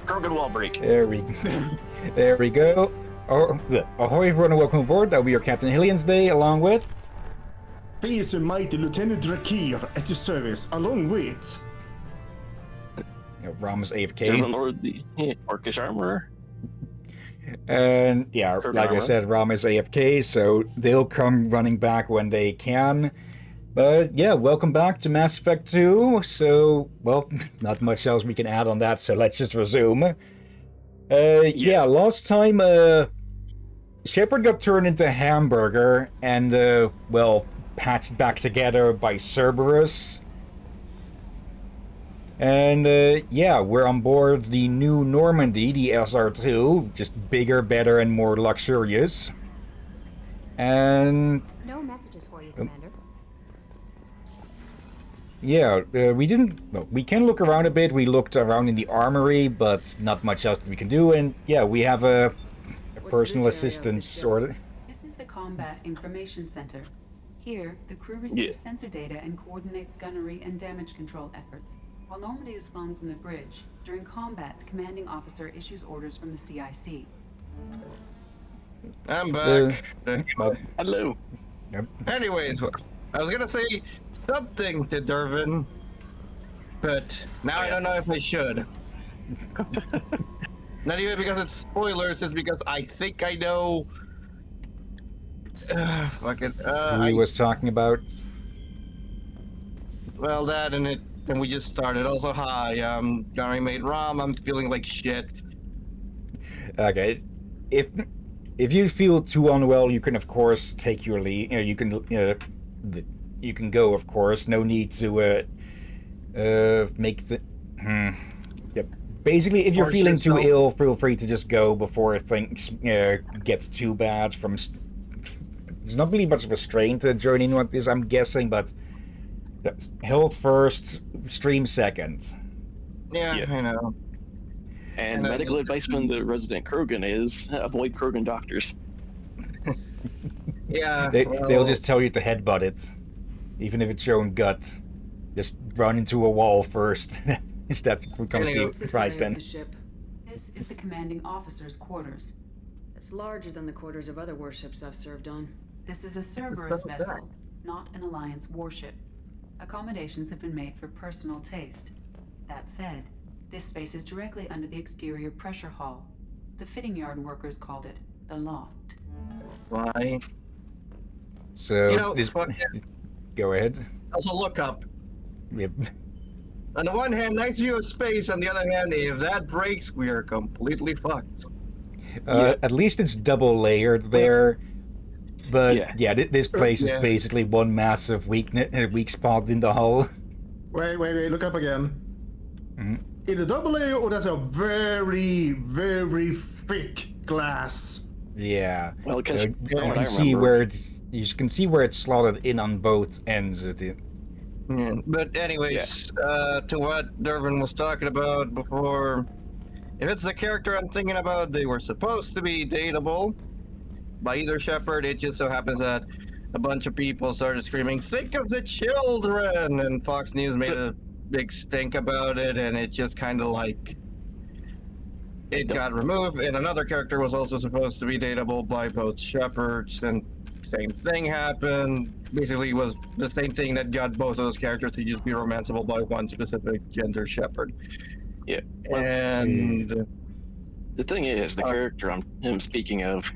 Krogan wall break. There we go. Oh, ahoy everyone and welcome aboard. I'll be your Captain Hillyan's day along with... Fierce and mighty Lieutenant Drakir at your service, along with... Ram's And AFK. Lord the Orcish Armorer. And yeah, Krogan like I armor. said, Ram is AFK, so they'll come running back when they can. But yeah, welcome back to Mass Effect 2. So, well, not much else we can add on that, so let's just resume. Yeah, last time, Shepard got turned into a hamburger and, well, patched back together by Cerberus. And, yeah, we're on board the new Normandy, the SR2, just bigger, better, and more luxurious. And... No messages for you, Commander. yeah, we didn't... well, we can look around a bit. We looked around in the armory, but not much else we can do. And, yeah, we have a personal assistant, sort of. This is the Combat Information Center. Here, the crew receives sensor data and coordinates gunnery and damage control efforts. While Normandy is flown from the bridge, during combat, the commanding officer issues orders from the CIC. I'm back. Hello. Yep. Anyways, I was gonna say something to Dervin, but now I don't know if I should. Not even because it's spoilers, it's because I think I know. Fuck it. Who he was talking about. Well, that and we just started. Also, hi, Gunnery Mate Rom. I'm feeling like shit. Okay, if you feel too unwell, you can of course take your leave. You can go, of course. No need to make the. Yep. Basically, if you're Force feeling too yourself. ill, feel free to just go before things gets too bad. There's not really much of a strain to join in with this, I'm guessing, but health first, stream second. Yeah, I know. And medical advice from the resident Krogan is avoid Krogan doctors. Yeah. They'll just tell you to headbutt it, even if it's your own gut. Just run into a wall first. Is that what comes to This Christ area then? of the ship. This is the commanding officer's quarters. It's larger than the quarters of other warships I've served on. This is a Cerberus vessel, not an Alliance warship. Accommodations have been made for personal taste. That said, this space is directly under the exterior pressure hall. The fitting yard workers called it the loft. Why? So, You know, go ahead. Also, look up. Yep. On the one hand, nice view of space. On the other hand, if that breaks, we are completely fucked. At least it's double layered there. But yeah, this place is basically one massive weak spot in the hull. Wait, look up again. Mm-hmm. In the double layer, or that's a very, very thick glass. Yeah. Well, because you can see where it's slotted in on both ends of it. Yeah. But anyways, to what Dervin was talking about before, if it's the character I'm thinking about, they were supposed to be dateable by either Shepard. It just so happens that a bunch of people started screaming, "Think of the children!" and Fox News made a big stink about it, and it just kind of like it got removed. And another character was also supposed to be dateable by both Shepards, and same thing happened. Basically, it was the same thing that got both of those characters to just be romanceable by one specific gender Shepard. Yeah. Well, And the thing is, the character I'm speaking of,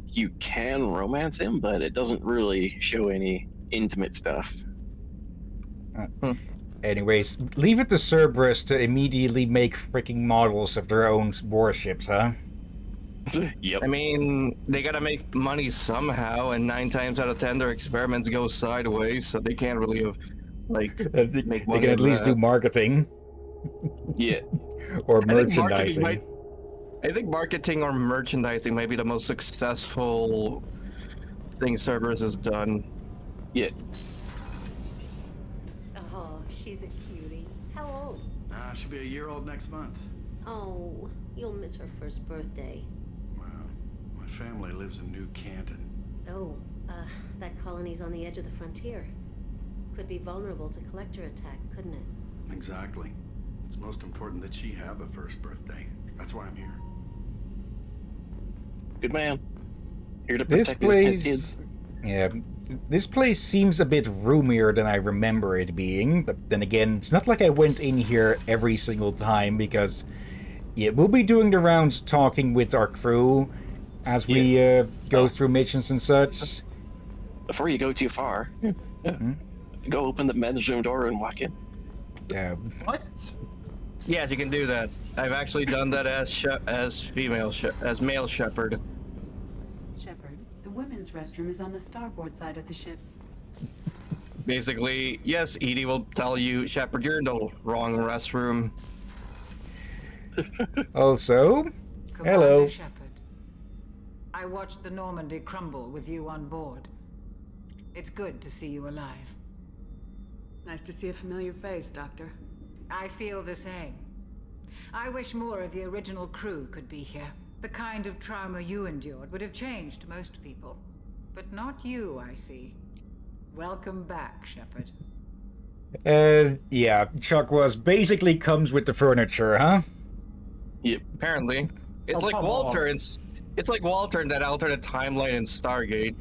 you can romance him, but it doesn't really show any intimate stuff. Anyways, leave it to Cerberus to immediately make freaking models of their own warships, huh? Yep. I mean, they gotta make money somehow, and 9 times out of 10 their experiments go sideways, so they can't really have, like, They make money can at with least that. do marketing Yeah. or I think merchandising. I think marketing or merchandising might be the most successful thing Cerberus has done. Yeah. Oh, she's a cutie. How old? She'll be a year old next month. Oh, you'll miss her first birthday. Well, my family lives in New Canton. Oh, that colony's on the edge of the frontier. Could be vulnerable to collector attack, couldn't it? Exactly. It's most important that she have a first birthday. That's why I'm here. Good man. Here to This protect his place... kids. Yeah, this place seems a bit roomier than I remember it being, but then again, it's not like I went in here every single time, because, yeah, we'll be doing the rounds talking with our crew as we go through missions and such. Before you go too far, go open the men's room door and walk in. What? Yes, you can do that. I've actually done that as male shepherd. Shepard, the women's restroom is on the starboard side of the ship. Basically, yes, Edie will tell you, Shepard, you're in the wrong restroom. Also, Commander hello. Shepard, I watched the Normandy crumble with you on board. It's good to see you alive. Nice to see a familiar face, Doctor. I feel the same. I wish more of the original crew could be here. The kind of trauma you endured would have changed most people. But not you, I see. Welcome back, Shepard. Yeah, Chuck basically comes with the furniture, huh? Yep. Apparently. It's like come Walter. on. It's like Walter in that alternate timeline in Stargate.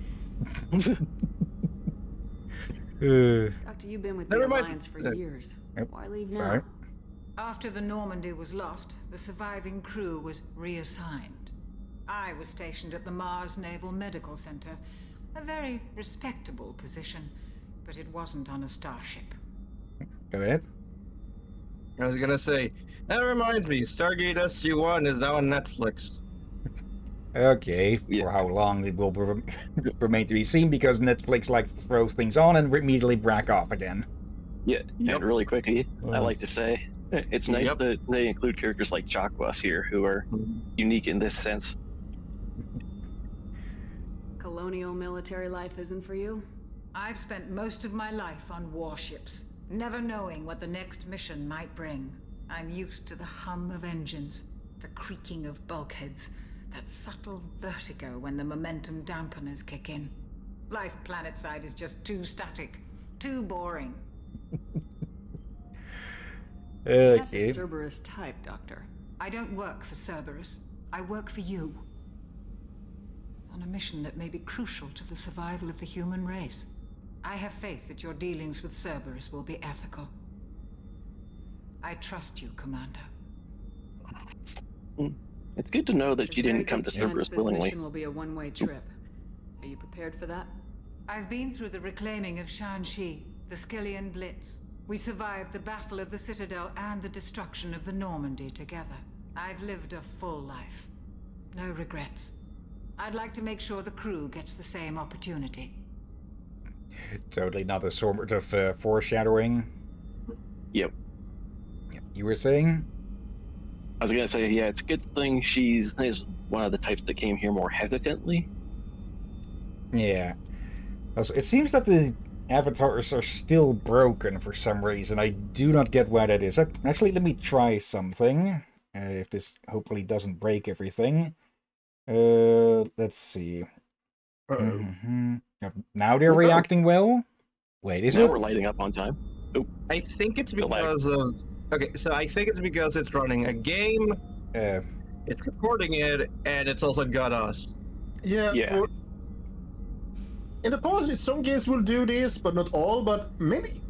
Doctor, you've been with Never the mind. Alliance for years. Yep. Why leave now? Sorry. After the Normandy was lost, the surviving crew was reassigned. I was stationed at the Mars Naval Medical Center. A very respectable position, but it wasn't on a starship. Go ahead. I was gonna say, that reminds me, Stargate SG-1 is now on Netflix. Okay, Yeah. for how long it will remain to be seen, because Netflix likes to throw things on and immediately back off again. Yeah, Yep. and really quickly, I Wow. like to say, it's nice Yep. that they include characters like Chakwas here, who are unique in this sense. Colonial military life isn't for you? I've spent most of my life on warships, never knowing what the next mission might bring. I'm used to the hum of engines, the creaking of bulkheads, that subtle vertigo when the momentum dampeners kick in. Life planetside is just too static, too boring. Not the Okay. Cerberus type, Doctor. I don't work for Cerberus. I work for you. On a mission that may be crucial to the survival of the human race. I have faith that your dealings with Cerberus will be ethical. I trust you, Commander. It's good to know that There's you a very didn't come good to chance Cerberus this willingly. mission will be a one-way trip. Are you prepared for that? I've been through the reclaiming of Shanxi, the Skillian Blitz. We survived the Battle of the Citadel and the destruction of the Normandy together. I've lived a full life. No regrets. I'd like to make sure the crew gets the same opportunity. Totally not a sort of foreshadowing. Yep. You were saying? I was gonna say, yeah, it's a good thing she's is one of the types that came here more hesitantly. Yeah. Also, it seems that the avatars are still broken for some reason. I do not get why that is. Actually, let me try something. If this hopefully doesn't break everything. Let's see. Uh-oh. Mhm. Now they're Oh. reacting well? Wait, is Now it? we're lighting up on time. I think it's The lag. because of... Okay, so I think it's because it's running a game, Uh, it's recording it, and it's also got us. Yeah. Yeah. In the past, some games will do this, but not all. But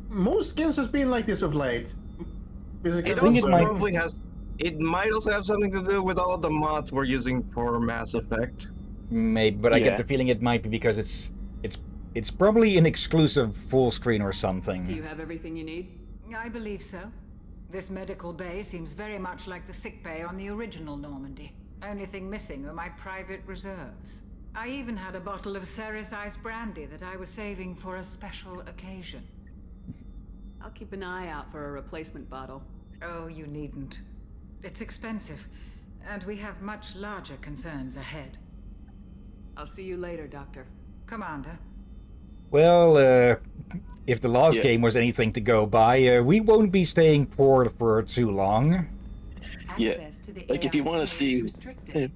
most games has been like this of late. This is It think it also might- probably has... It might also have something to do with all the mods we're using for Mass Effect. maybe, but I Yeah. get the feeling it might be because it's probably an exclusive full screen or something. Do you have everything you need? I believe so. This medical bay seems very much like the sick bay on the original Normandy. Only thing missing are my private reserves. I even had a bottle of Ceres Ice brandy that I was saving for a special occasion. I'll keep an eye out for a replacement bottle. Oh, you needn't. It's expensive, and we have much larger concerns ahead. I'll see you later, Doctor. Commander, Well, if the last Yeah. game was anything to go by, we won't be staying poor for too long. Yeah, Access to the like if you AI want to is see restricted.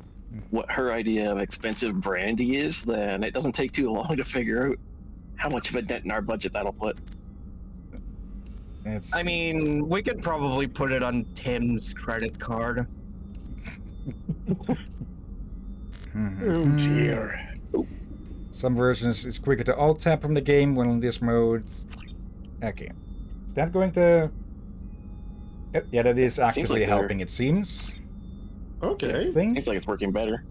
what her idea of expensive brandy is, then it doesn't take too long to figure out how much of a dent in our budget that'll put. I mean, we could probably put it on Tim's credit card. Oh dear. Some versions it's quicker to alt tab from the game when on this mode. Okay. Is that going to... Yep, yeah, that is actively like helping, it seems. Okay. I think. Seems like it's working better.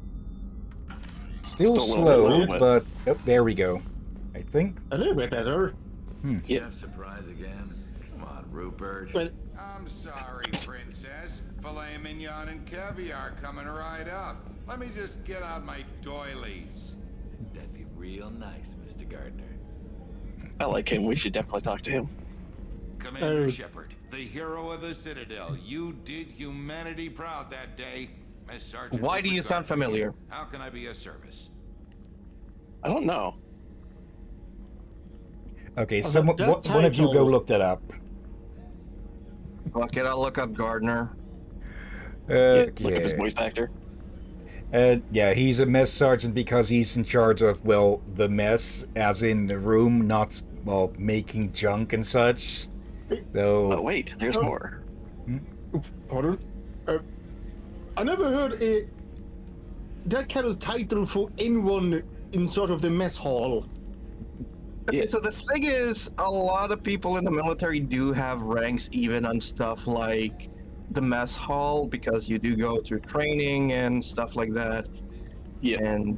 Still still a little slow, bit, but... Oh, there we go. I think. A little bit better. Yeah. Chef surprise again. Come on, Rupert. Well, I'm sorry, Princess. Filet mignon and caviar coming right up. Let me just get out my doilies. That'd be real nice, Mr. Gardner. I like him. We should definitely talk to him. Commander Shepard, the hero of the Citadel. You did humanity proud that day. Miss Sergeant Why do you sound familiar? How can I be of service? I don't know. Okay, Oh, someone, that one of you go title- look that up. Fuck it, I'll look up Gardner. Yeah, look up his Okay. voice actor. Yeah, he's a mess sergeant because he's in charge of, well, the mess, as in the room, not, well, making junk and such. Though... Oh wait, there's more. Pardon? I never heard that kind of title for anyone in sort of the mess hall. Okay, Yeah. so the thing is, a lot of people in the military do have ranks even on stuff like the mess hall, because you do go through training and stuff like that. Yeah. And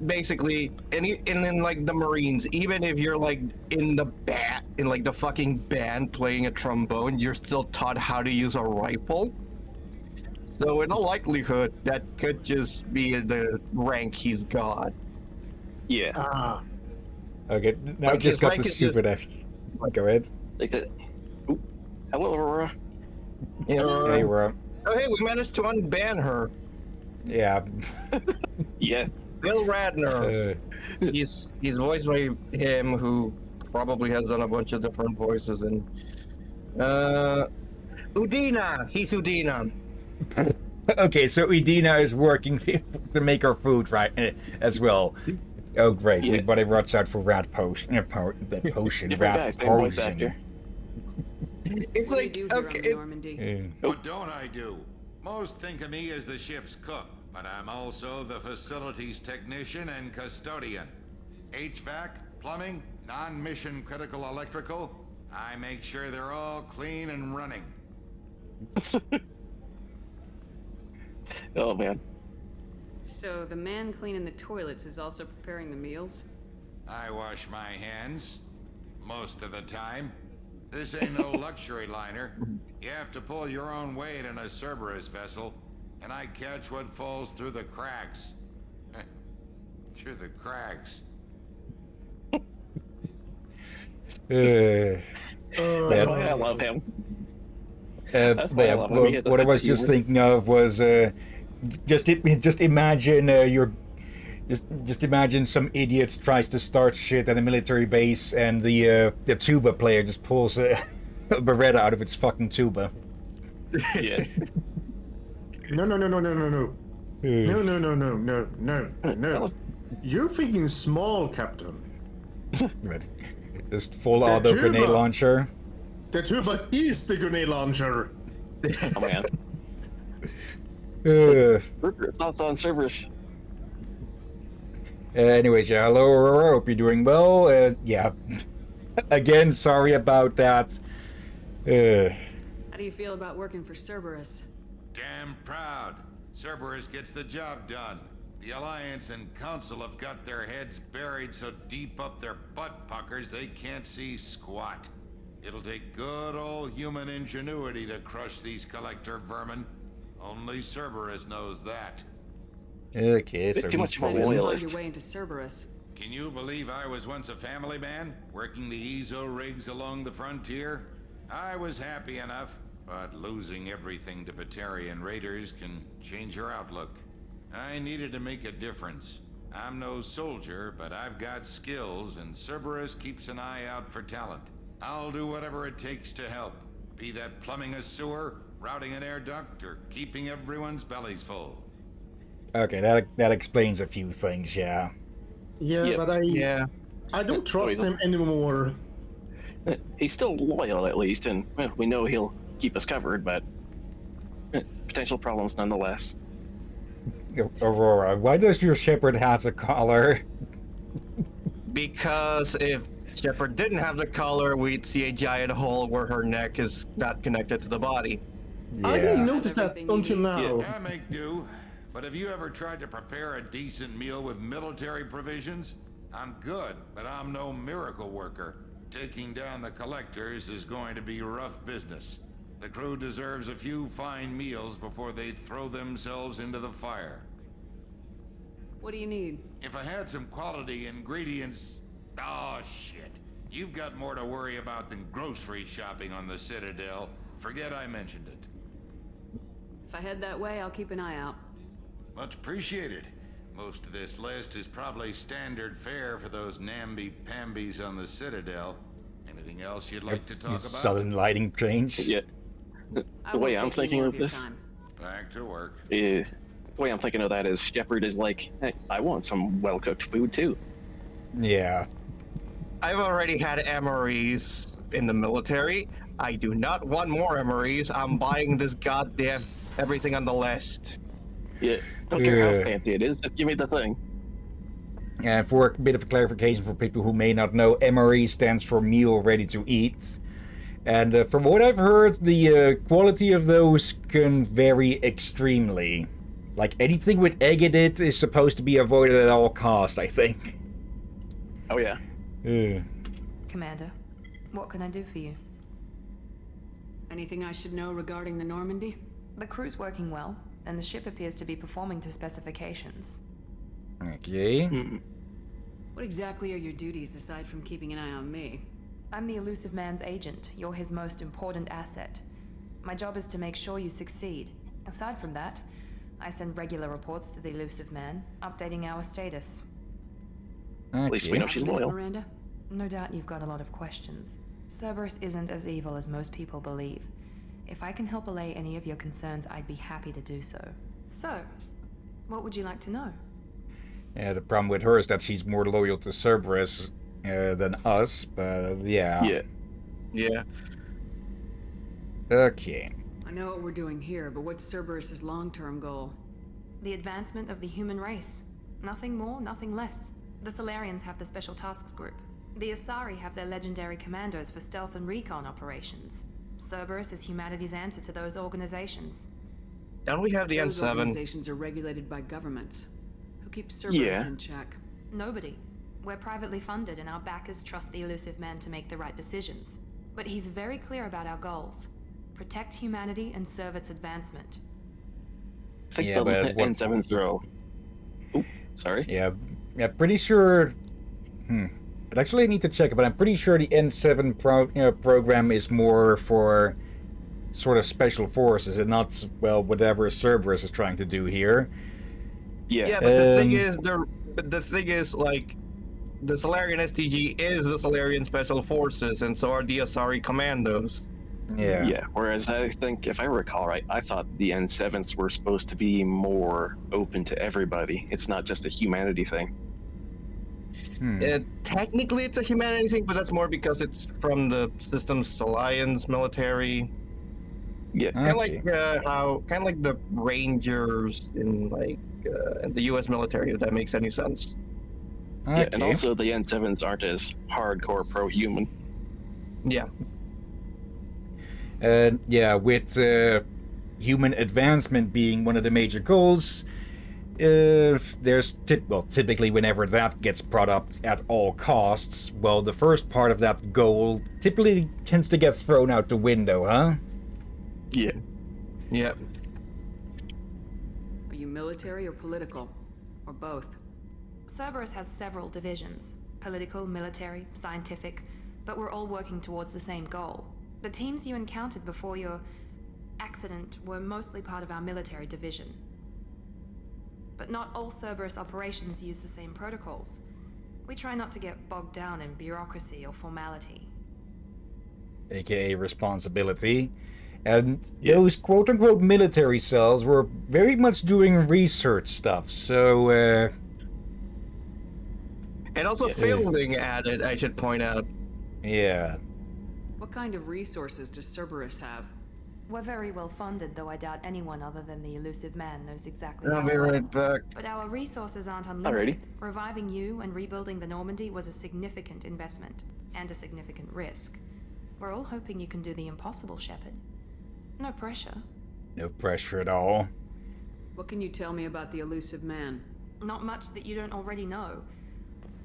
basically, and in like the Marines, even if you're like in like the fucking band playing a trombone, you're still taught how to use a rifle. So in all likelihood, that could just be the rank he's got. Yeah. Ah. Okay, now I Like, just his got rank the is stupid... just- Go ahead. Like that. Ooh. Hello, Aurora. Hey, Aurora. Oh hey, we managed to unban her. Yeah. Yeah. Bill Radner. Uh, He's voiced by him, who probably has done a bunch of different voices. And Udina, he's Udina. okay, so Edina is working to make our food, right, as well. Oh, great. Yeah. We better watch out for rat potion. Potion. Different Rat guy, same voice potion. actor. It's What like do you do here okay, on the Normandy? Yeah. What don't I do? Most think of me as the ship's cook, but I'm also the facilities technician and custodian. HVAC, plumbing, non-mission critical electrical. I make sure they're all clean and running. Oh man. So the man cleaning the toilets is also preparing the meals? I wash my hands most of the time. This ain't no luxury liner. You have to pull your own weight in a Cerberus vessel, and I catch what falls through the cracks. Through the cracks. Yeah. That's why I love him. But why I yeah, love him. He has a what I sense was of just humor. thinking of was just imagine just imagine some idiot tries to start shit at a military base and the tuba player just pulls a Beretta out of its fucking tuba. Yeah. No. No. You're thinking small, Captain. Right. Just full The auto grenade tuba. launcher. The tuba is the grenade launcher. Oh man. Uh, Thoughts on Cerberus? Anyways, yeah, hello Aurora, hope you're doing well. Yeah, again, sorry about that. How do you feel about working for Cerberus? Damn proud. Cerberus gets the job done. The Alliance and Council have got their heads buried so deep up their butt puckers they can't see squat. It'll take good old human ingenuity to crush these collector vermin. Only Cerberus knows that. Okay, so Bit too much he's of a How did you find loyalist. your way into Cerberus? Can you believe I was once a family man, working the EZO rigs along the frontier? I was happy enough, but losing everything to Batarian raiders can change your outlook. I needed to make a difference. I'm no soldier, but I've got skills, and Cerberus keeps an eye out for talent. I'll do whatever it takes to help, be that plumbing a sewer, routing an air duct, or keeping everyone's bellies full. Okay, that explains a few things, yeah. Yeah, Yeah. but Yeah. I don't trust him anymore. He's still loyal, at least, and we know he'll keep us covered, but potential problems nonetheless. Aurora, why does your Shepard has a collar? Because if Shepard didn't have the collar, we'd see a giant hole where her neck is not connected to the body. I didn't Yeah. notice that Everything you until need. now. Yeah, make do. But have you ever tried to prepare a decent meal with military provisions? I'm good, but I'm no miracle worker. Taking down the collectors is going to be rough business. The crew deserves a few fine meals before they throw themselves into the fire. What do you need? If I had some quality ingredients... Oh, shit. You've got more to worry about than grocery shopping on the Citadel. Forget I mentioned it. If I head that way, I'll keep an eye out. Much appreciated. Most of this list is probably standard fare for those namby-pambies on the Citadel. Anything else you'd like to talk about? Sudden lighting change. Yeah. I The way won't I'm take thinking any more of your this, time. Back to work. the way I'm thinking of that is Shepard is like, hey, I want some well-cooked food too. Yeah. I've already had MREs in the military. I do not want more MREs. I'm buying this goddamn everything on the list. Yeah. Don't care how Yeah. fancy it is, just give me the thing. And for a bit of clarification for people who may not know, MRE stands for meal ready to eat. And from what I've heard, the quality of those can vary extremely. Like anything with egg in it is supposed to be avoided at all costs, I think. Oh yeah. Commander, what can I do for you? Anything I should know regarding the Normandy? The crew's working well, and the ship appears to be performing to specifications. Okay. What exactly are your duties aside from keeping an eye on me? I'm the elusive man's agent. You're his most important asset. My job is to make sure you succeed. Aside from that, I send regular reports to the elusive man, updating our status. At least we know she's Have a minute, loyal. Miranda? No doubt you've got a lot of questions. Cerberus isn't as evil as most people believe. If I can help allay any of your concerns, I'd be happy to do so. So, what would you like to know? Yeah, the problem with her is that she's more loyal to Cerberus than us, but yeah. Yeah. Yeah. Okay. I know what we're doing here, but what's Cerberus's long-term goal? The advancement of the human race. Nothing more, nothing less. The Solarians have the Special Tasks Group. The Asari have their legendary commandos for stealth and recon operations. Cerberus is humanity's answer to those organizations. Don't we have the Those N7? organizations are regulated by governments. Who keeps Cerberus Yeah. in check? Nobody. We're privately funded and our backers trust the elusive man to make the right decisions. But he's very clear about our goals. Protect humanity and serve its advancement. I think Yeah, but the at what N7s are all... Oop, sorry. Yeah, pretty sure... I'd actually need to check it, but I'm pretty sure the N7 program is more for sort of special forces and not, well, whatever Cerberus is trying to do here. Yeah. Yeah, but the thing is, like, the Solarian STG is the Solarian Special Forces, and so are the Asari Commandos. Yeah. Yeah, whereas I think, if I recall right, I thought the N7s were supposed to be more open to everybody. It's not just a humanity thing. Technically, it's a humanity thing, but that's more because it's from the Systems Alliance military. Yeah. Kind of Okay. like the Rangers in the U.S. military, if that makes any sense. Yeah, and Okay. also the N7s aren't as hardcore pro-human. Yeah. Yeah, with human advancement being one of the major goals, there's typically whenever that gets brought up at all costs, well, the first part of that goal typically tends to get thrown out the window, huh? Yeah. Yeah. Are you military or political? Or both? Cerberus has several divisions. Political, military, scientific, but we're all working towards the same goal. The teams you encountered before your accident were mostly part of our military division. But not all Cerberus operations use the same protocols. We try not to get bogged down in bureaucracy or formality. AKA responsibility. And those quote-unquote military cells were very much doing research stuff, so, And also fielding added, I should point out. yeah. What kind of resources does Cerberus have? We're very well funded, though I doubt anyone other than the elusive man knows exactly I'll how. be right back. But our resources aren't unlimited. Alrighty. Reviving you and rebuilding the Normandy was a significant investment, and a significant risk. We're all hoping you can do the impossible, Shepard. No pressure. No pressure at all. What can you tell me about the elusive man? Not much that you don't already know.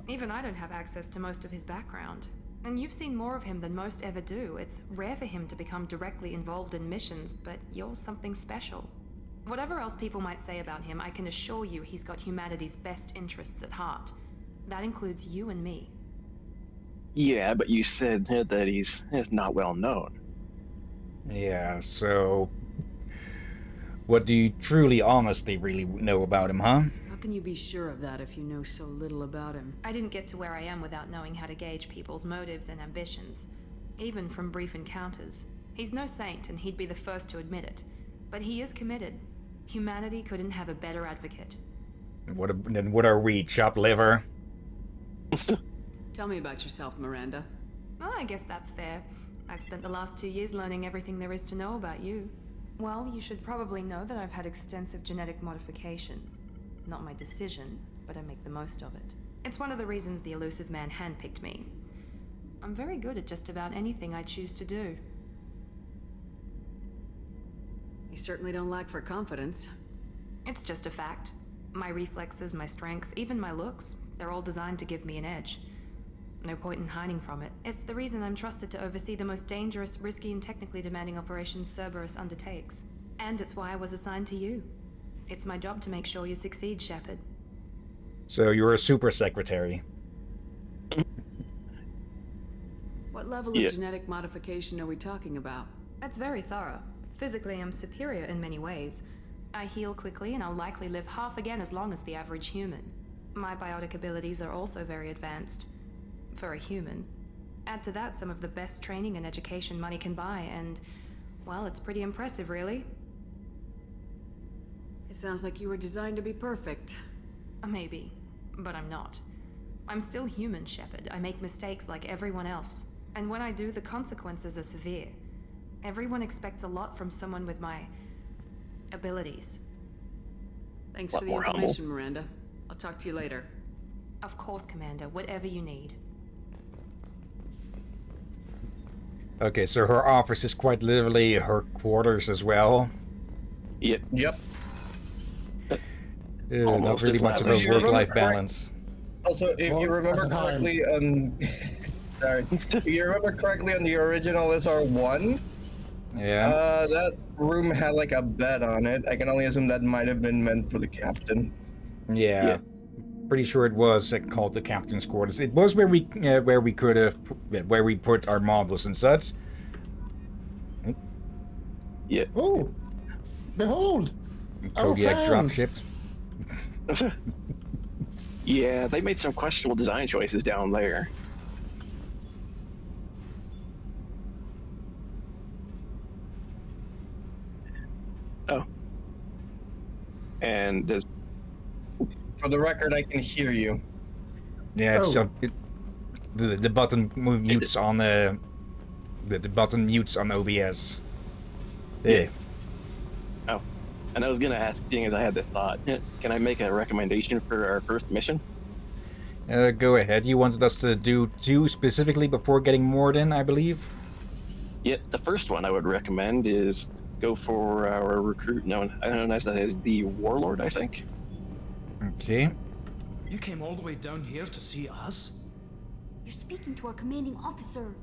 Even I don't have access to most of his background. And you've seen more of him than most ever do. It's rare for him to become directly involved in missions, but you're something special. Whatever else people might say about him, I can assure you he's got humanity's best interests at heart. That includes you and me. Yeah, but you said that he's not well known. Yeah, so... What do you truly, honestly, really know about him, huh? How can you be sure of that if you know so little about him? I didn't get to where I am without knowing how to gauge people's motives and ambitions, even from brief encounters. He's no saint, and he'd be the first to admit it. But he is committed. Humanity couldn't have a better advocate. Then what are we, chopped liver? Tell me about yourself, Miranda. Oh, I guess that's fair. I've spent the last 2 years learning everything there is to know about you. Well, you should probably know that I've had extensive genetic modification. Not my decision, but I make the most of it. It's one of the reasons the elusive man handpicked me. I'm very good at just about anything I choose to do. You certainly don't lack for confidence. It's just a fact. My reflexes, my strength, even my looks, they're all designed to give me an edge. No point in hiding from it. It's the reason I'm trusted to oversee the most dangerous, risky, and technically demanding operations Cerberus undertakes. And it's why I was assigned to you. It's my job to make sure you succeed, Shepard. So you're a super secretary. What level of genetic modification are we talking about? That's very thorough. Physically, I'm superior in many ways. I heal quickly, and I'll likely live half again as long as the average human. My biotic abilities are also very advanced. For a human. Add to that some of the best training and education money can buy, and, well, it's pretty impressive, really. It sounds like you were designed to be perfect. Maybe, but I'm not. I'm still human, Shepard. I make mistakes like everyone else. And when I do, the consequences are severe. Everyone expects a lot from someone with my abilities. Thanks for the information, Miranda. I'll talk to you later. Of course, Commander. Whatever you need. Okay, so her office is quite literally her quarters as well. Yep. Not really much of a work-life balance. Also, if you remember correctly, sorry, if you remember correctly on the original SR1, that room had like a bed on it. I can only assume that might have been meant for the captain. Yeah. Pretty sure it was called the captain's quarters. It was where we could have where we put our models and such. Yeah. Oh, behold, our Kodiak fans. dropship. Yeah, they made some questionable design choices down there. Oh. And does... For the record, I can hear you. Yeah, it's just the button mutes on the button mutes on OBS. Yeah. Oh, and I was gonna ask, seeing as I had this thought, can I make a recommendation for our first mission? Go ahead. You wanted us to do 2 specifically before getting moored in, I believe. Yeah, the first one I would recommend is go for our recruit known as the Warlord, I think. Okay. You came all the way down here to see us? You're speaking to our commanding officer.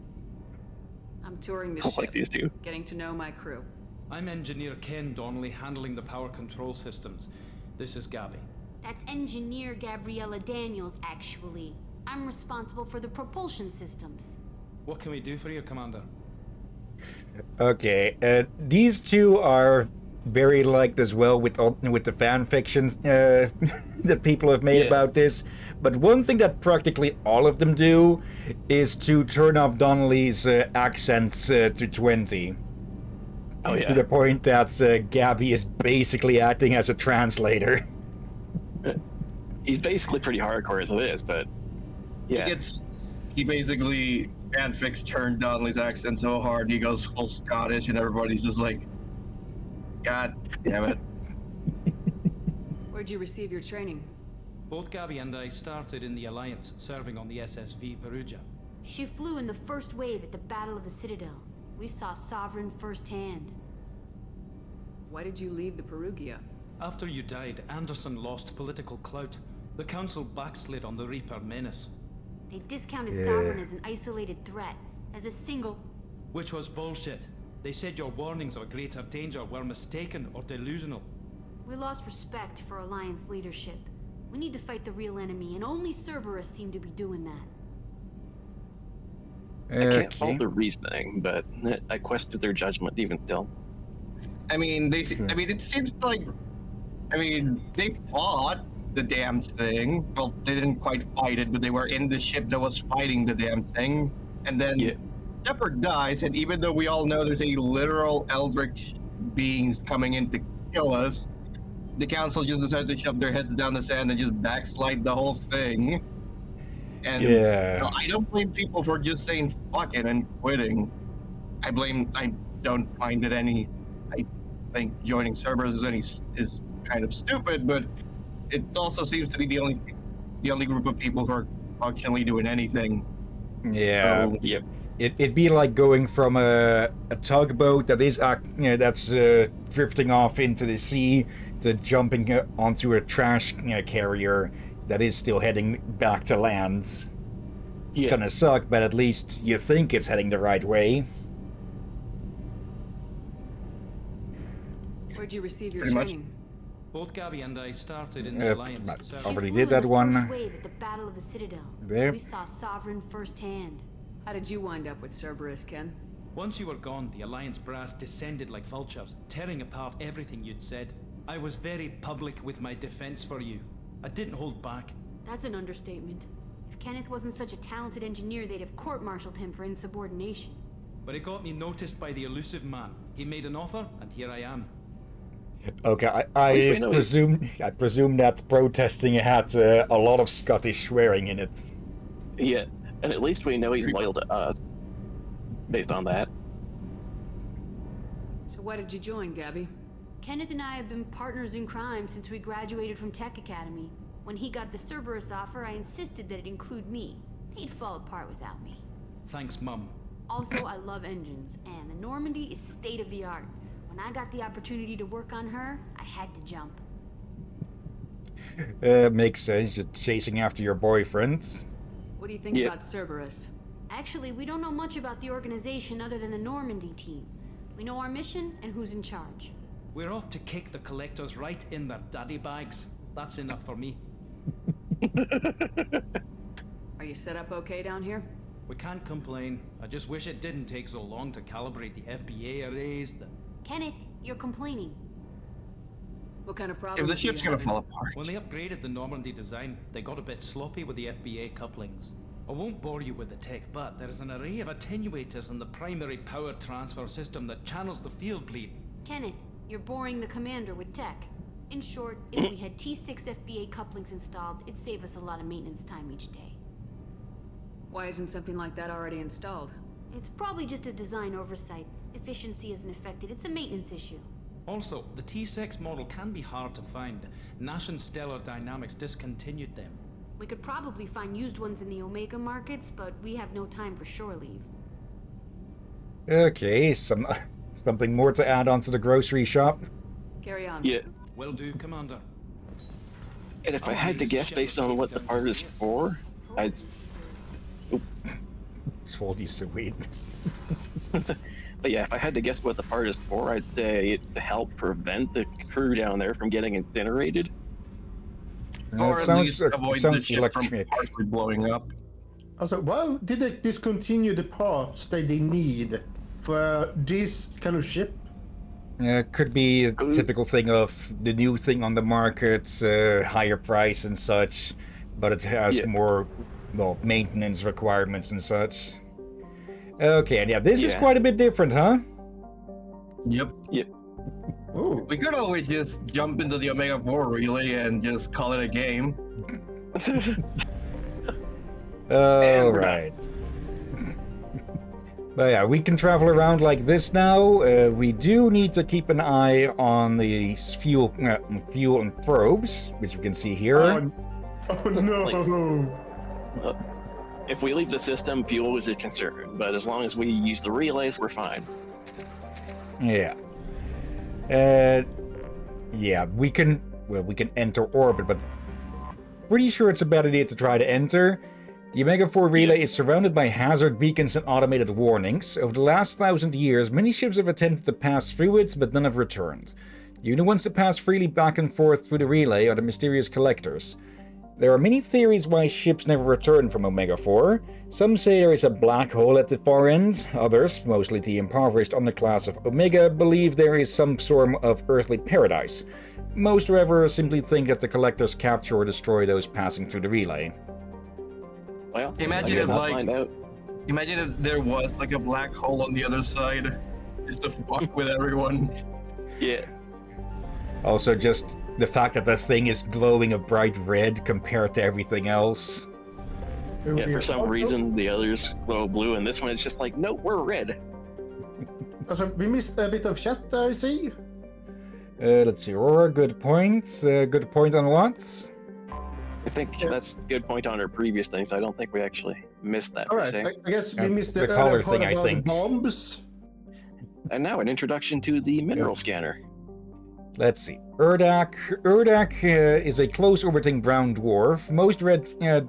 I'm touring the I ship, like these two. getting to know my crew. I'm Engineer Ken Donnelly, handling the power control systems. This is Gabby. That's Engineer Gabriella Daniels, actually. I'm responsible for the propulsion systems. What can we do for you, Commander? Okay, these 2 are very liked as well with the fan fictions that people have made about this. But one thing that practically all of them do is to turn up Donnelly's accents to 20. Oh, yeah. To the point that Gabby is basically acting as a translator. He's basically pretty hardcore as it is, but yeah. He basically fanfics turned Donnelly's accent so hard he goes full Scottish, and everybody's just like, God damn it. Where'd you receive your training? Both Gabby and I started in the Alliance, serving on the SSV Perugia. She flew in the first wave at the Battle of the Citadel. We saw Sovereign firsthand. Why did you leave the Perugia? After you died, Anderson lost political clout. The Council backslid on the Reaper menace. They discounted Sovereign as an isolated threat, as a single... Which was bullshit. They said your warnings of greater danger were mistaken or delusional. We lost respect for Alliance leadership. We need to fight the real enemy, and only Cerberus seem to be doing that. I can't fault their reasoning, but I question their judgment even still. I mean, it seems like, they fought the damn thing. Well, they didn't quite fight it, but they were in the ship that was fighting the damn thing. And then Shepard dies, and even though we all know there's a literal eldritch beings coming in to kill us, the Council just decided to shove their heads down the sand and just backslide the whole thing. And I don't blame people for just saying fuck it and quitting. I don't find it any. I think joining Cerberus is kind of stupid, but it also seems to be the only group of people who are functionally doing anything. Yeah. So, It'd be like going from a tugboat that is that's drifting off into the sea to jumping onto a trash carrier that is still heading back to land. It's gonna suck, but at least you think it's heading the right way. Where'd you receive your Pretty much. training? Both Gabby and I started in the Alliance. Already She did flew that in the one. first wave at the Battle of the Citadel. There. We saw Sovereign firsthand. How did you wind up with Cerberus, Ken? Once you were gone, the Alliance brass descended like vultures, tearing apart everything you'd said. I was very public with my defense for you. I didn't hold back. That's an understatement. If Kenneth wasn't such a talented engineer, they'd have court-martialed him for insubordination. But it got me noticed by the elusive man. He made an offer, and here I am. Okay, I presume that protesting had a lot of Scottish swearing in it. Yeah, and at least we know he's loyal to us, based on that. So why did you join, Gabby? Kenneth and I have been partners in crime since we graduated from Tech Academy. When he got the Cerberus offer, I insisted that it include me. He'd fall apart without me. Thanks, Mum. Also, I love engines, and the Normandy is state-of-the-art. When I got the opportunity to work on her, I had to jump. Makes sense. You're chasing after your boyfriend. What do you think about Cerberus? Actually, we don't know much about the organization other than the Normandy team. We know our mission and who's in charge. We're off to kick the collectors right in their daddy bags. That's enough for me. Are you set up okay down here? We can't complain. I just wish it didn't take so long to calibrate the FBA arrays. Kenneth, you're complaining. What kind of if problems the do you ship's gonna have? fall apart. When they upgraded the Normandy design, they got a bit sloppy with the FBA couplings. I won't bore you with the tech, but there is an array of attenuators in the primary power transfer system that channels the field bleed. Kenneth, you're boring the commander with tech. In short, if we had T6 FBA couplings installed, it'd save us a lot of maintenance time each day. Why isn't something like that already installed? It's probably just a design oversight. Efficiency isn't affected, it's a maintenance issue. Also, the T6 model can be hard to find. Nash and Stellar Dynamics discontinued them. We could probably find used ones in the Omega markets, but we have no time for shore leave. Okay, something more to add on to the grocery shop? Carry on. Yeah. Will do, Commander. And if I had to guess based on what the part is for, I'd... Told you sweet. But yeah, if I had to guess what the part is for, I'd say it's to help prevent the crew down there from getting incinerated. Or at least avoid the ship from electric. partially blowing up. Also, why did they discontinue the parts that they need for this kind of ship? Could be a typical thing of the new thing on the market, higher price and such, but it has more, well, maintenance requirements and such. Okay, and yeah, this is quite a bit different, huh? Yep. Ooh. We could always just jump into the Omega 4 relay and just call it a game. All right. But yeah, we can travel around like this now. We do need to keep an eye on the fuel and probes, which we can see here. Oh no! If we leave the system, fuel is a concern, but as long as we use the relays, we're fine. Yeah. Yeah, we can enter orbit, but pretty sure it's a bad idea to try to enter. The Omega-4 relay is surrounded by hazard beacons and automated warnings. Over the last 1,000 years, many ships have attempted to pass through it, but none have returned. The only ones to pass freely back and forth through the relay are the mysterious collectors. There are many theories why ships never return from Omega-4. Some say there is a black hole at the far end. Others, mostly the impoverished underclass of Omega, believe there is some sort of earthly paradise. Most, however, simply think that the collectors capture or destroy those passing through the relay. Well, imagine if there was like a black hole on the other side, just to fuck with everyone. Yeah. Also, just the fact that this thing is glowing a bright red compared to everything else. Yeah, for some reason the others glow blue, and this one is just like, no, we're red. So we missed a bit of chat there, see? Let's see, Aurora, good point. Good point on what? I think that's a good point on our previous things. I don't think we actually missed that. Alright, I guess we missed the color earlier thing, part I about think. the bombs. And now an introduction to the mineral scanner. Let's see. Urdak is a close-orbiting brown dwarf. Most red-brown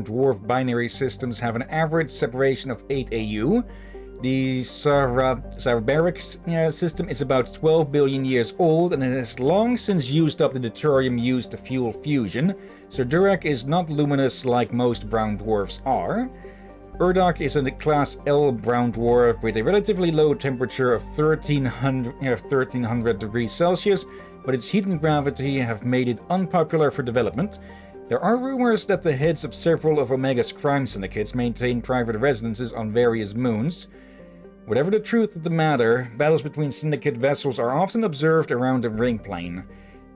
dwarf binary systems have an average separation of 8 AU. The Cerberus system is about 12 billion years old and it has long since used up the deuterium used to fuel fusion, so Durak is not luminous like most brown dwarfs are. Urdak is a class L brown dwarf with a relatively low temperature of 1300 degrees Celsius, but its heat and gravity have made it unpopular for development. There are rumors that the heads of several of Omega's crime syndicates maintain private residences on various moons. Whatever the truth of the matter, battles between syndicate vessels are often observed around the ring plane.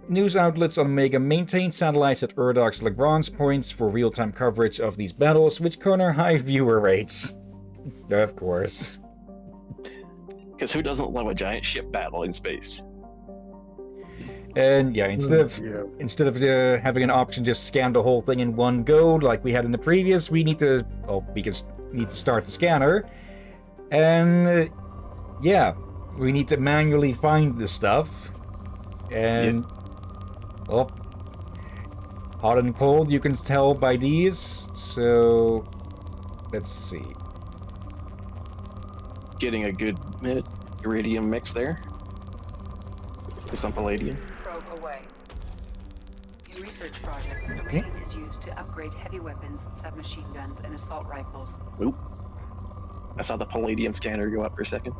News outlets on Omega maintain satellites at Urdak's Lagrange points for real-time coverage of these battles, which garner high viewer rates. Of course. Because who doesn't love a giant ship battle in space? And yeah, instead of having an option just scan the whole thing in one go like we had in the previous, we need to start the scanner. And yeah, we need to manually find the stuff. And well, hot and cold you can tell by these. So let's see. Getting a good iridium mix there. With some palladium. Probe away. In research projects, iridium is used to upgrade heavy weapons, submachine guns, and assault rifles. Oop. I saw the palladium scanner go up for a second.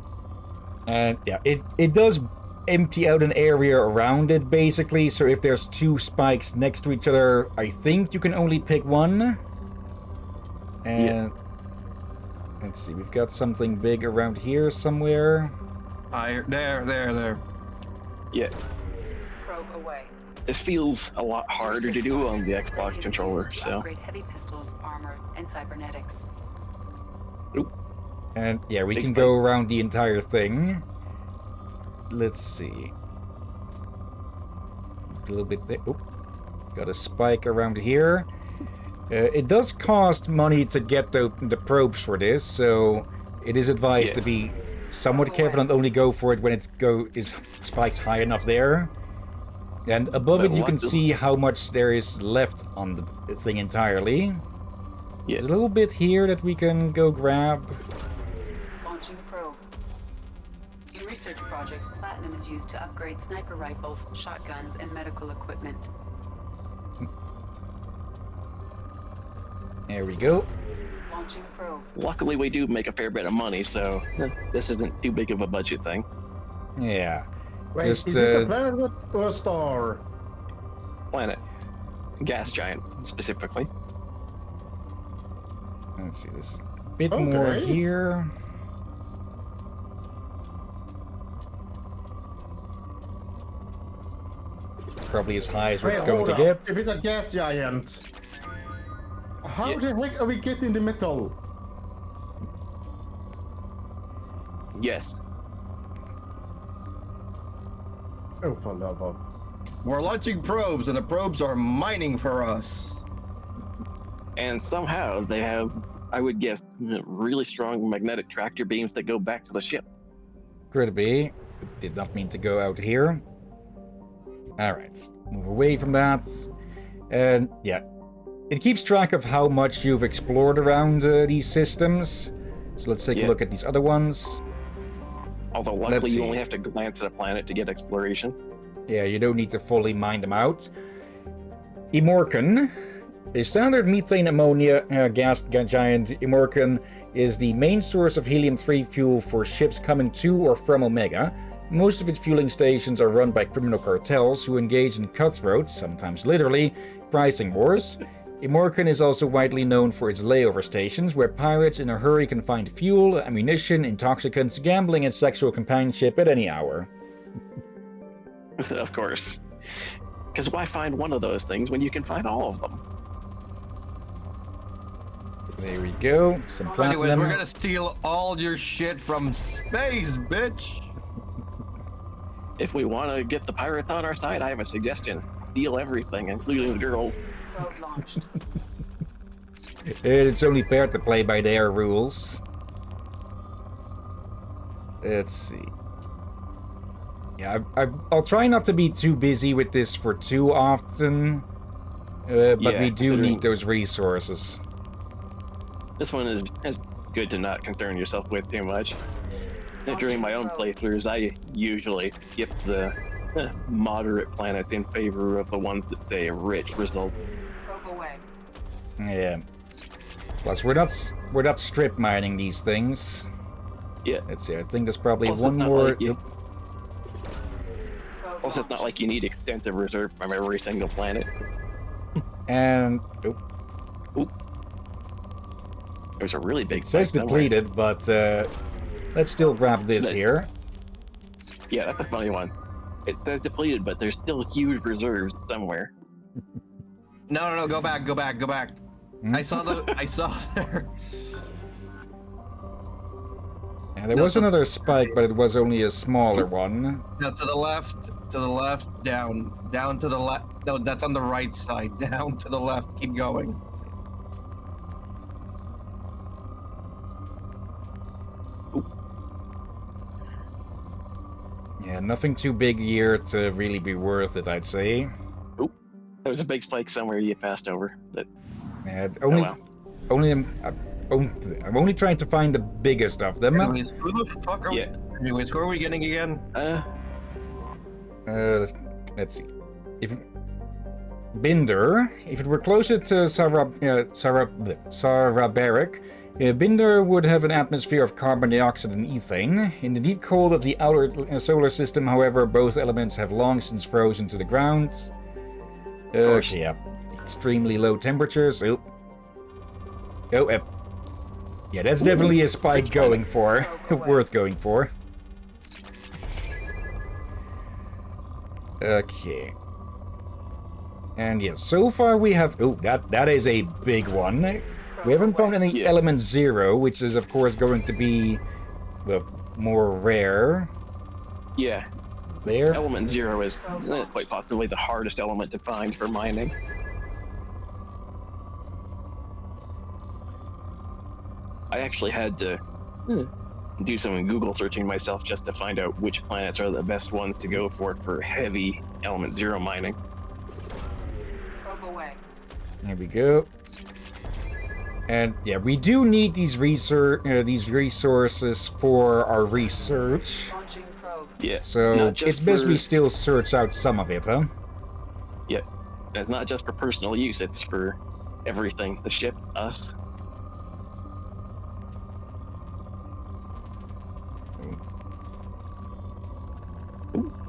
And yeah, it does empty out an area around it, basically. So if there's two spikes next to each other, I think you can only pick one. And let's see, we've got something big around here somewhere. There. Yeah. Probe away. This feels a lot harder to do on the Xbox controller, so. Upgrade heavy pistols, armor, and cybernetics. Oop. And yeah, we can go around the entire thing. Let's see. A little bit there. Oop. Got a spike around here. It does cost money to get the probes for this, so it is advised to be somewhat careful and only go for it when it is spiked high enough there. And above it you can see how much there is left on the thing entirely. There's a little bit here that we can go grab. Launching probe. In research projects, platinum is used to upgrade sniper rifles, shotguns, and medical equipment. There we go. Launching probe. Luckily we do make a fair bit of money, so this isn't too big of a budget thing. Yeah. Wait, is this a planet or a star? Planet. Gas giant, specifically. Let's see, this a bit more here. Probably as high as we're going to get. If it's a gas giant, how the heck are we getting the metal? Yes. Oh, for love of. We're launching probes, and the probes are mining for us. And somehow they have, I would guess, really strong magnetic tractor beams that go back to the ship. Could be. Did not mean to go out here. Alright, move away from that. And yeah, it keeps track of how much you've explored around these systems. So let's take a look at these other ones. Although luckily you only have to glance at a planet to get exploration. Yeah, you don't need to fully mine them out. Imorcan. A standard methane ammonia gas giant, Imorcan is the main source of helium-3 fuel for ships coming to or from Omega. Most of its fueling stations are run by criminal cartels who engage in cutthroat, sometimes literally, pricing wars. Imorcan is also widely known for its layover stations, where pirates in a hurry can find fuel, ammunition, intoxicants, gambling, and sexual companionship at any hour. Of course. Because why find one of those things when you can find all of them? There we go. Some platinum. Anyways, we're gonna steal all your shit from space, bitch! If we want to get the pirates on our side, I have a suggestion. Steal everything, including the girl. Probe launched. It's only fair to play by their rules. Let's see. Yeah, I'll try not to be too busy with this for too often, but we do need those resources. This one is good to not concern yourself with too much. During my own playthroughs, I usually skip the moderate planets in favor of the ones that say rich result. Probe away. Yeah. Plus, we're not strip mining these things. Yeah. Let's see. I think there's probably Also, one more. Also, it's not like you need extensive reserve from every single planet. And There's a really big. It says depleted, but let's still grab this here. Yeah, that's a funny one. It says depleted, but there's still huge reserves somewhere. No, go back. I saw there. Yeah, there was another spike, but it was only a smaller one. No, to the left, down to the left. No, that's on the right side. Down to the left. Keep going. Yeah, nothing too big here to really be worth it, I'd say. Oop, there was a big spike somewhere you passed over. That. Yeah, I'm only trying to find the biggest of them. Anyways, who the fuck are we? Anyways, who are we getting again? Let's see. If Binder, if it were closer to Sarabaric, Binder would have an atmosphere of carbon dioxide and ethane. In the deep cold of the outer solar system, however, both elements have long since frozen to the ground. Okay, yeah. Extremely low temperatures. Yeah, that's definitely a spike going for. Worth going for. Okay. And yeah, so far we have... Oh, that is a big one. We haven't found any element 0, which is of course going to be, well, more rare. Yeah. There. Element 0 is quite possibly the hardest element to find for mining. I actually had to do some Google searching myself just to find out which planets are the best ones to go for heavy element 0 mining. There we go. And yeah, we do need these resources for our research. Yeah. So it's best we still search out some of it, huh? Yeah. It's not just for personal use, it's for everything. The ship, us.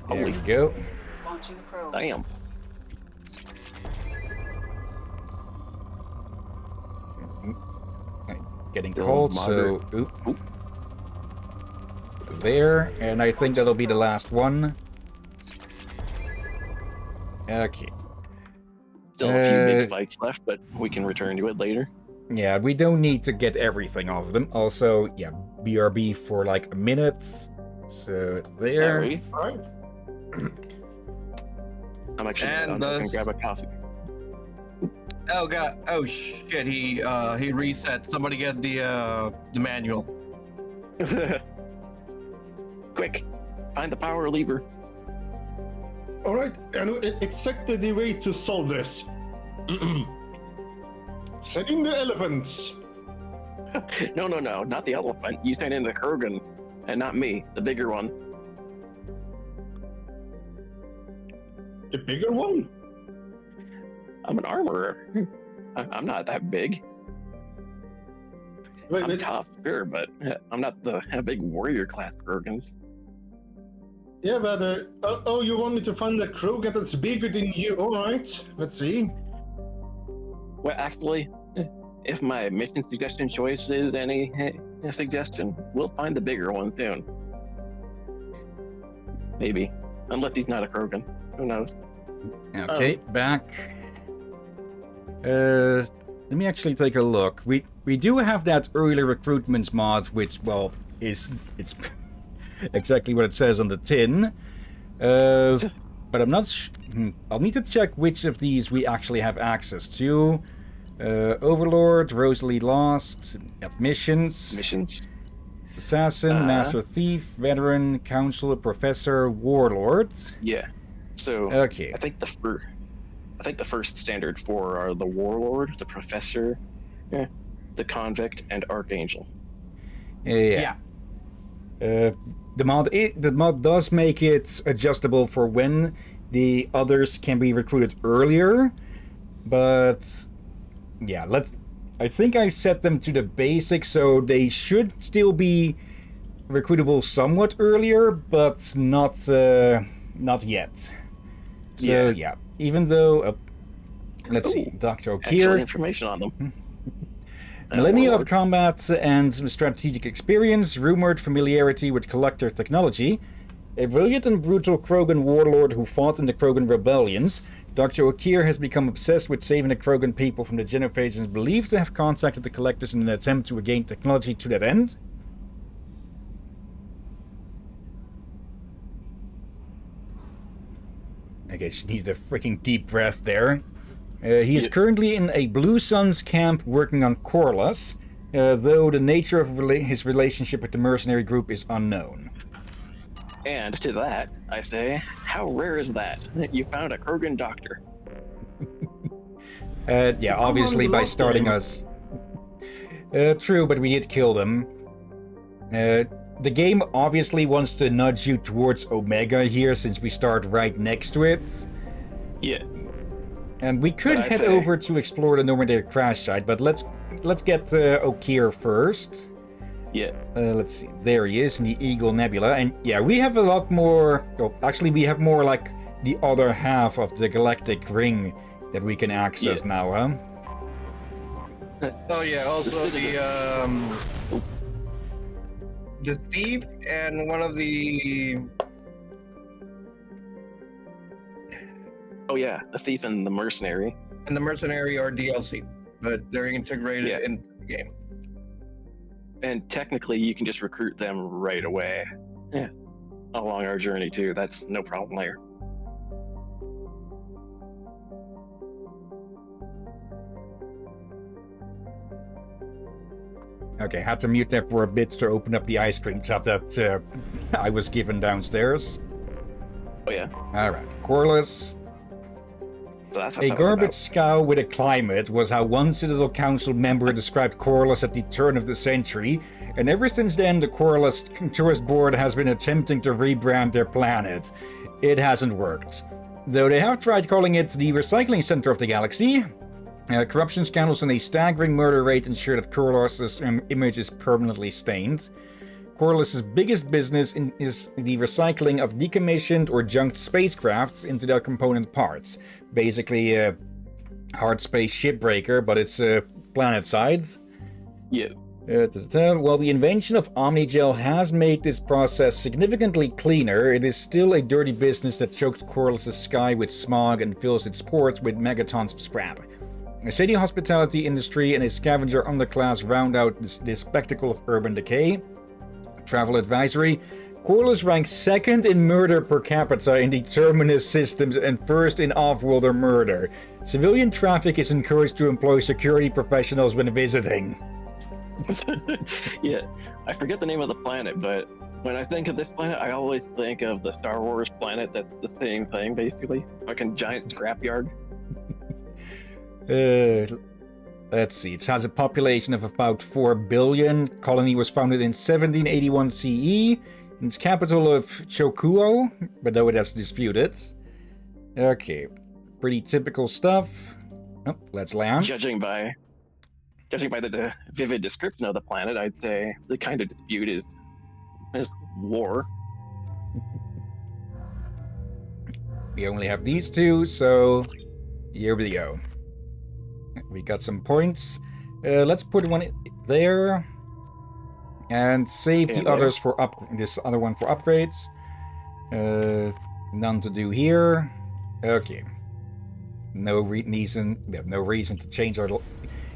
There we go. Damn. Getting cold, so oop. There, and I think that'll be the last one. Okay. Still a few big spikes left, but we can return to it later. Yeah, we don't need to get everything off of them. Also, yeah, BRB for like a minute. So there. Alrighty. Alright. I'm actually And gonna grab a coffee. Oh god! Oh shit! He reset. Somebody get the manual. Quick, find the power lever. Alright, and exactly the way to solve this. Send in the elephants. No, not the elephant. You send in the Krogan, and not me, the bigger one. The bigger one? I'm an armorer. I'm not that big. I'm tough, sure, but I'm not the big warrior class Krogans. Yeah, but you want me to find a Krogan that's bigger than you? Alright, let's see. Well, actually, if my mission suggestion choice is any suggestion, we'll find the bigger one soon. Maybe. Unless he's not a Krogan. Who knows? Okay, back. Let me actually take a look. We do have that early recruitment mod, which, well, it's exactly what it says on the tin. But I'm not. I'll need to check which of these we actually have access to. Overlord, Rosalie Lost, Missions, Assassin, Master Thief, Veteran, Counselor, Professor, Warlord. Yeah. So okay. I think the first standard 4 are the Warlord, the Professor, the Convict, and Archangel. Yeah. The mod does make it adjustable for when the others can be recruited earlier, but yeah, I think I set them to the basic, so they should still be recruitable somewhat earlier, but not yet. So yeah, even though let's see, Dr. O'Keefe. Actual information on them. Millennia of combat and strategic experience, rumored familiarity with collector technology, a brilliant and brutal Krogan warlord who fought in the Krogan rebellions, Dr. O'Keefe has become obsessed with saving the Krogan people from the Genophage and is believed to have contacted the collectors in an attempt to gain technology to that end. Okay, just need a freaking deep breath there. He is currently in a Blue Suns camp working on Corlus, though the nature of his relationship with the mercenary group is unknown. And to that, I say, how rare is that you found a Krogan doctor? Yeah, obviously by starting us. True, but we did kill them. The game obviously wants to nudge you towards Omega here, since we start right next to it. Yeah. And we could head over to explore the Normandy crash site, but let's get O'Keefe first. Yeah. Let's see. There he is in the Eagle Nebula, and yeah, we have a lot more. Well, actually, we have more like the other half of the galactic ring that we can access now, huh? Oh yeah. Also the thief and one of the. Oh yeah, the thief and the mercenary. And the mercenary are DLC, but they're integrated into the game. And technically, you can just recruit them right away. Yeah, along our journey too. That's no problem there. Okay, had to mute there for a bit to open up the ice cream tub that I was given downstairs. Oh yeah. All right, Corlus. So that's what a garbage scow with a climate was how one Citadel Council member described Corlus at the turn of the century, and ever since then the Corlus Tourist Board has been attempting to rebrand their planet. It hasn't worked. Though they have tried calling it the recycling center of the galaxy. Corruption scandals and a staggering murder rate ensure that Corlus's image is permanently stained. Corlus's biggest business is the recycling of decommissioned or junked spacecrafts into their component parts. Basically a hard space shipbreaker, but it's planet sides. Yeah. While the invention of Omnigel has made this process significantly cleaner, it is still a dirty business that chokes Corlus's sky with smog and fills its ports with megatons of scrap. A shady hospitality industry and a scavenger underclass round out this spectacle of urban decay. Travel advisory. Corliss ranks second in murder per capita in the Terminus systems and first in off-worlder murder. Civilian traffic is encouraged to employ security professionals when visiting. Yeah, I forget the name of the planet, but when I think of this planet, I always think of the Star Wars planet that's the same thing, basically. Fucking giant scrapyard. Let's see, it has a population of about 4 billion. Colony was founded in 1781 CE. It's capital of Chokuo, but though that's disputed. Okay, pretty typical stuff. Oh, let's land. Judging by the vivid description of the planet, I'd say the kind of dispute is war. We only have these two, so here we go. We got some points. Let's put one there. And save the others for this other one for upgrades. None to do here. Okay. No reason. We have no reason to change our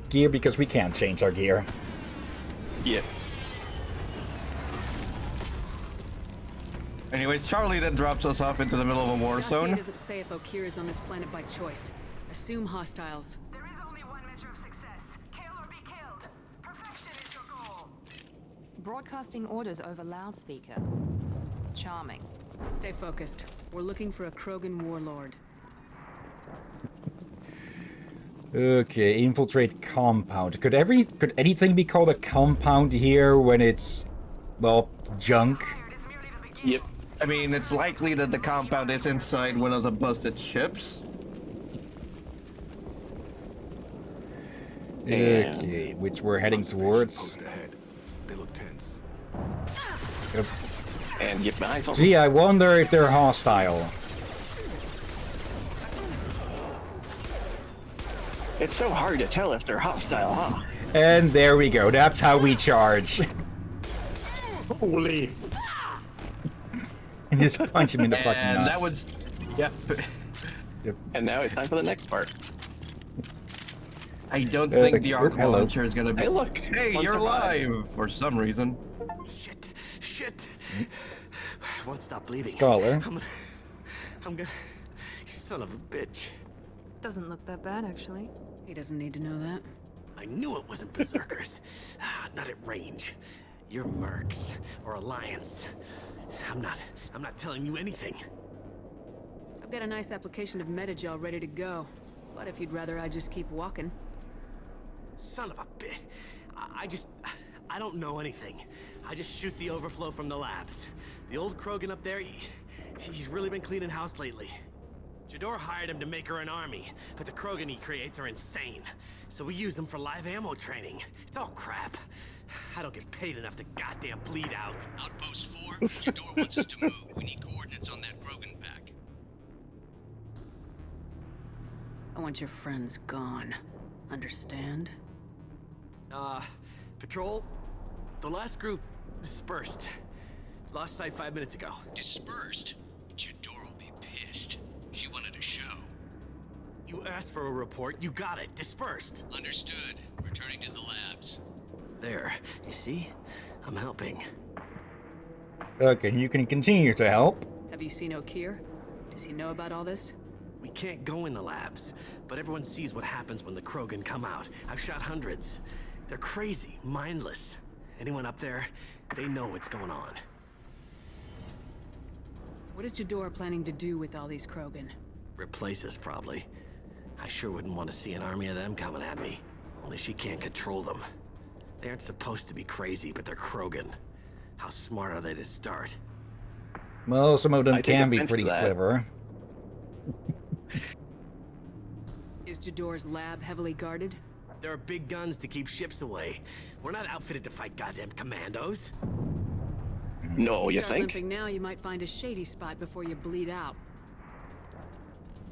gear because we can't change our gear. Yeah. Anyways, Charlie then drops us off into the middle of a war zone. Dossier doesn't say if Okir is on this planet by choice. Assume hostiles. There is only one measure of success. Kill or be killed. Perfection is your goal. Broadcasting orders over loudspeaker. Charming. Stay focused. We're looking for a Krogan warlord. Okay, infiltrate compound. Could anything be called a compound here when it's, well, junk? Yep. I mean, it's likely that the compound is inside one of the busted ships. Okay, which we're heading towards. Post ahead. They look tense. And get behind something. Gee, I wonder if they're hostile. It's so hard to tell if they're hostile, huh? And there we go. That's how we charge. Holy. And just punch him in the fucking nuts. And that was... Yeah. Yep. And now it's time for the next part. I don't think the arc hello. launcher is gonna be... Hey, look. Hey, One you're survived. alive! For some reason. Shit. I won't stop bleeding. Scholar. I'm gonna... Son of a bitch. Doesn't look that bad, actually. He doesn't need to know that. I knew it wasn't berserkers. Not at range. You're mercs or Alliance. I'm not telling you anything. I've got a nice application of metagel ready to go. But if you'd rather I just keep walking. Son of a bitch. I don't know anything. I just shoot the overflow from the labs. The old Krogan up there, he's really been cleaning house lately. Jador hired him to make her an army, but the Krogan he creates are insane. So we use them for live ammo training. It's all crap. I don't get paid enough to goddamn bleed out. Outpost 4, Jador wants us to move. We need coordinates on that Krogan pack. I want your friends gone. Understand? Patrol, the last group dispersed. Lost sight 5 minutes ago. Dispersed? Jador will be pissed. She wanted a show. You asked for a report, you got it. Dispersed. Understood. Returning to the labs. There. You see? I'm helping. Okay, you can continue to help. Have you seen Okir? Does he know about all this? We can't go in the labs, but everyone sees what happens when the Krogan come out. I've shot hundreds. They're crazy, mindless. Anyone up there, they know what's going on. What is Jador planning to do with all these Krogan? Replace us, probably. I sure wouldn't want to see an army of them coming at me. Only she can't control them. They aren't supposed to be crazy, but they're Krogan. How smart are they to start? Well, some of them can be pretty clever. Is Jador's lab heavily guarded? There are big guns to keep ships away. We're not outfitted to fight goddamn commandos. No, you Start think? limping now, you might find a shady spot before you bleed out.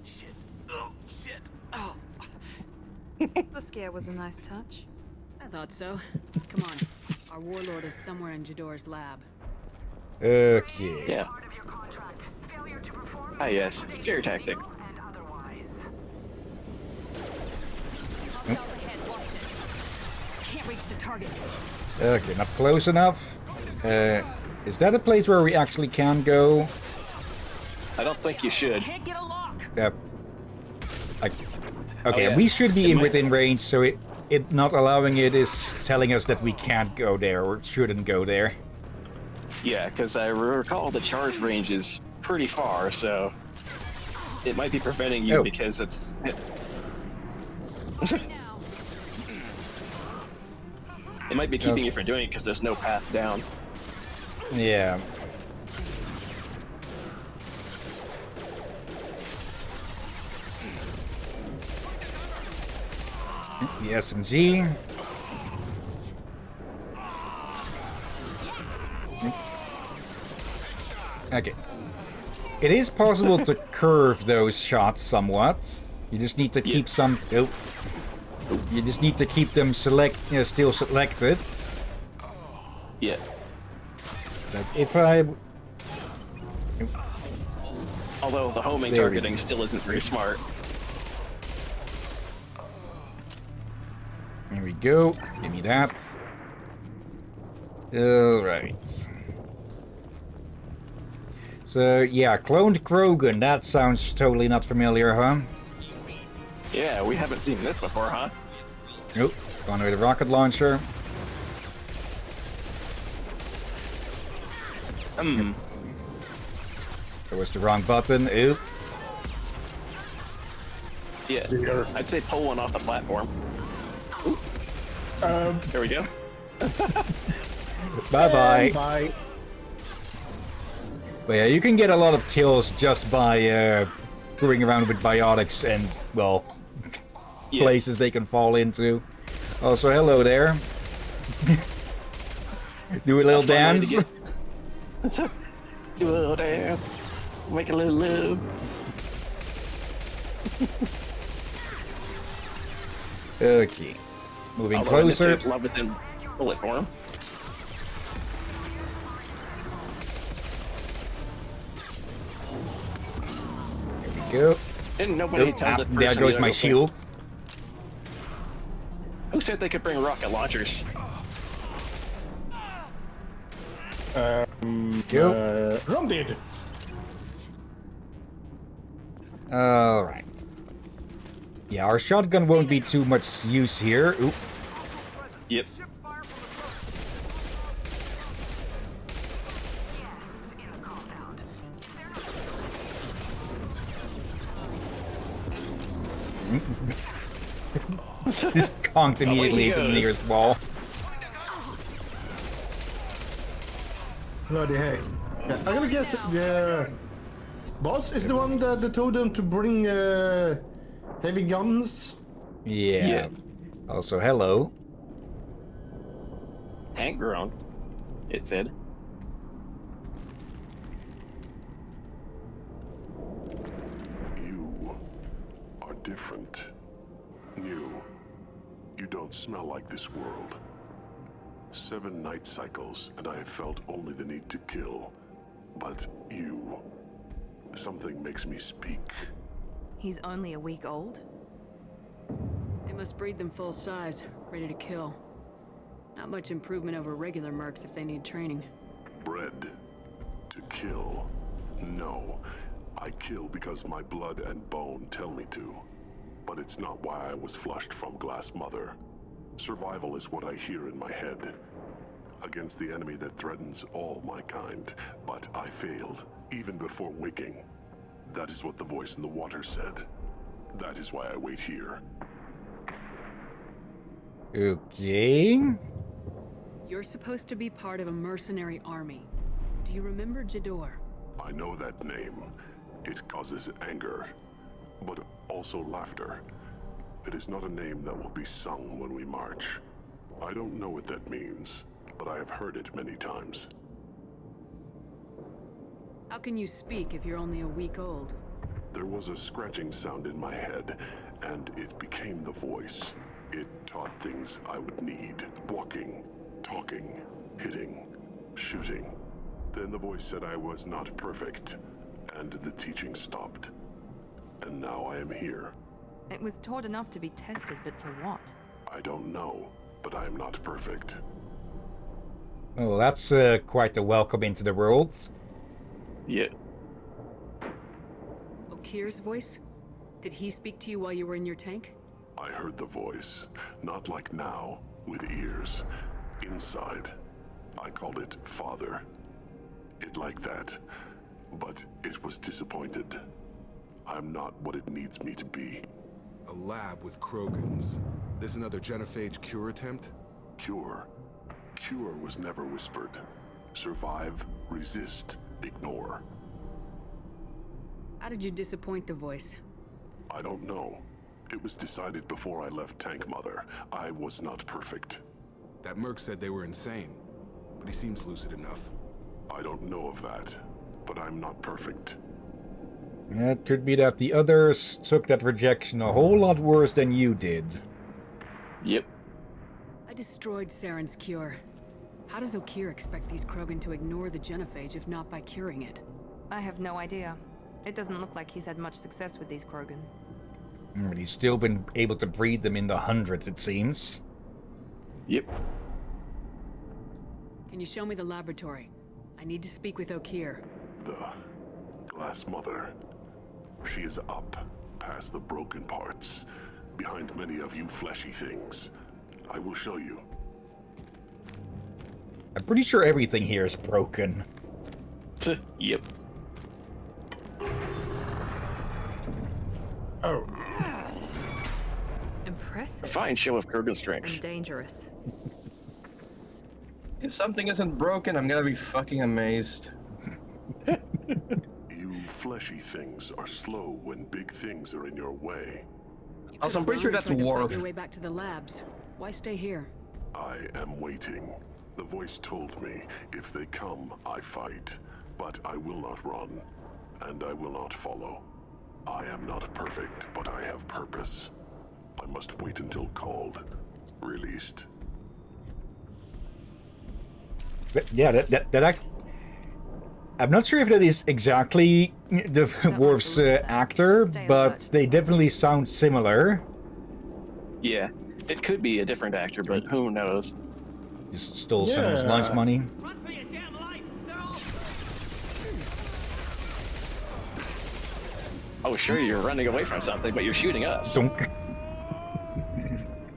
Shit. Oh, shit. Oh. The scare was a nice touch. I thought so. Come on. Our warlord is somewhere in Jador's lab. Okay. Yeah. Ah, yes. Scare tactic. reach the target. Okay, not close enough. Is that a place where we actually can go? I don't think you should. Can't get a lock. Yep. Okay, Oh, yeah. we should be It within range, so it not allowing it is telling us that we can't go there or shouldn't go there. Yeah, because I recall the charge range is pretty far, so it might be preventing you because it's. It might be keeping you from doing it because there's no path down. Yeah. The SMG. Okay. It is possible to curve those shots somewhat. You just need to keep some. Oh. You just need to keep them still selected. Yeah. But if I. Although the homing targeting still isn't very smart. Here we go. Give me that. Alright. So, yeah, cloned Krogan. That sounds totally not familiar, huh? Yeah, we haven't seen this before, huh? Nope. Gone with a rocket launcher. That was the wrong button. Oop. Yeah, I'd say pull one off the platform. There we go. Bye-bye. Bye. But yeah, you can get a lot of kills just by screwing around with biotics and, well, places they can fall into. Also, hello there. Do a little dance. Do a little dance. Make a little love. Okay. Moving closer. Love it in bullet form. Go. Didn't nobody tell the person there goes my shield. Who said they could bring rocket launchers? Ron did. Alright. Yeah, our shotgun won't be too much use here. Oop. Yep. Just conked immediately into the nearest wall. Bloody heck. Yeah, I'm gonna guess the boss is the one that told them to bring heavy guns. Yeah. Also, hello. Tank grown, it said. You are different. New. You don't smell like this world. 7 night cycles, and I have felt only the need to kill. But you... something makes me speak. He's only a week old? They must breed them full size, ready to kill. Not much improvement over regular mercs if they need training. Bred to kill. No. I kill because my blood and bone tell me to. But it's not why I was flushed from Glass Mother. Survival is what I hear in my head. Against the enemy that threatens all my kind. But I failed, even before waking. That is what the voice in the water said. That is why I wait here. Okay. You're supposed to be part of a mercenary army. Do you remember Jador? I know that name. It causes anger, but also laughter. It is not a name that will be sung when we march. I don't know what that means, but I have heard it many times. How can you speak if you're only a week old? There was a scratching sound in my head, and it became the voice. It taught things I would need. Walking, talking, hitting, shooting. Then the voice said I was not perfect, and the teaching stopped. And now I am here. It was taught enough to be tested, but for what? I don't know. but I am not perfect. Oh, that's quite a welcome into the world. Yeah. Okir's voice? Did he speak to you while you were in your tank? I heard the voice, not like now, with ears. Inside. I called it Father. It like that, but it was disappointed. I'm not what it needs me to be. A lab with Krogans. This another genophage cure attempt? Cure? Cure was never whispered. Survive, resist, ignore. How did you disappoint the voice? I don't know. It was decided before I left Tank Mother. I was not perfect. That merc said they were insane, but he seems lucid enough. I don't know of that, but I'm not perfect. It could be that the others took that rejection a whole lot worse than you did. Yep. I destroyed Saren's cure. How does Okir expect these Krogan to ignore the genophage if not by curing it? I have no idea. It doesn't look like he's had much success with these Krogan. But he's still been able to breed them in the hundreds, it seems. Yep. Can you show me the laboratory? I need to speak with Okir. The Glass Mother. She is up, past the broken parts, behind many of you fleshy things. I will show you. I'm pretty sure everything here is broken. Yep. Oh. Impressive. A fine show of Krogan strength. And dangerous. If something isn't broken, I'm gonna be fucking amazed. You fleshy things are slow when big things are in your way. Also, I'm pretty sure that's Worf. Your way back to the labs. Why stay here? I am waiting. The voice told me, if they come, I fight. But I will not run, and I will not follow. I am not perfect, but I have purpose. I must wait until called, released. But yeah, I'm not sure if that is exactly the Worf's actor, but they definitely sound similar. Yeah, it could be a different actor, but who knows? Just stole someone's lunch money. Oh, sure, you're running away from something, but you're shooting us. Dunk.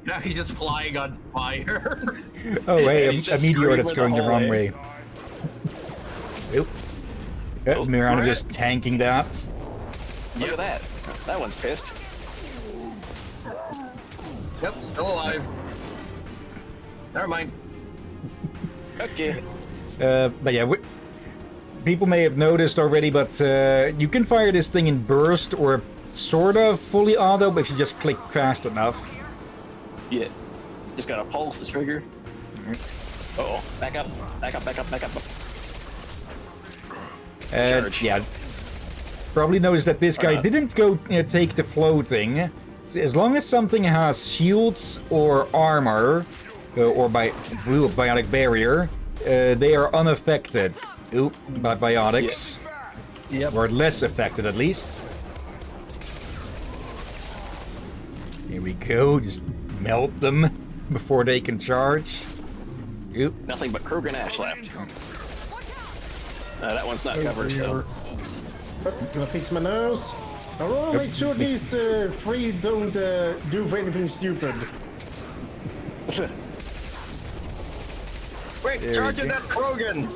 Now he's just flying on fire. Oh, hey, He's a just meteor screaming that's going the whole wrong way. Oop. Miranda right. just tanking that. Look at that. That one's pissed. Yep, still alive. Never mind. Okay. But yeah, people may have noticed already, but you can fire this thing in burst or sort of fully auto, but if you just click fast enough. Yeah. Just gotta pulse the trigger. Uh-oh. Back up. Back up, back up, back up. Yeah. Probably noticed that this guy didn't go take the floating. As long as something has shields or armor, or biotic barrier, they are unaffected by biotics. Yep. Or less affected, at least. Here we go. Just melt them before they can charge. Oop. Nothing but Krogan ash left. That one's not covered, so. Gonna fix my nose. I want to make sure these three don't do anything stupid. Quick, charge that Krogan!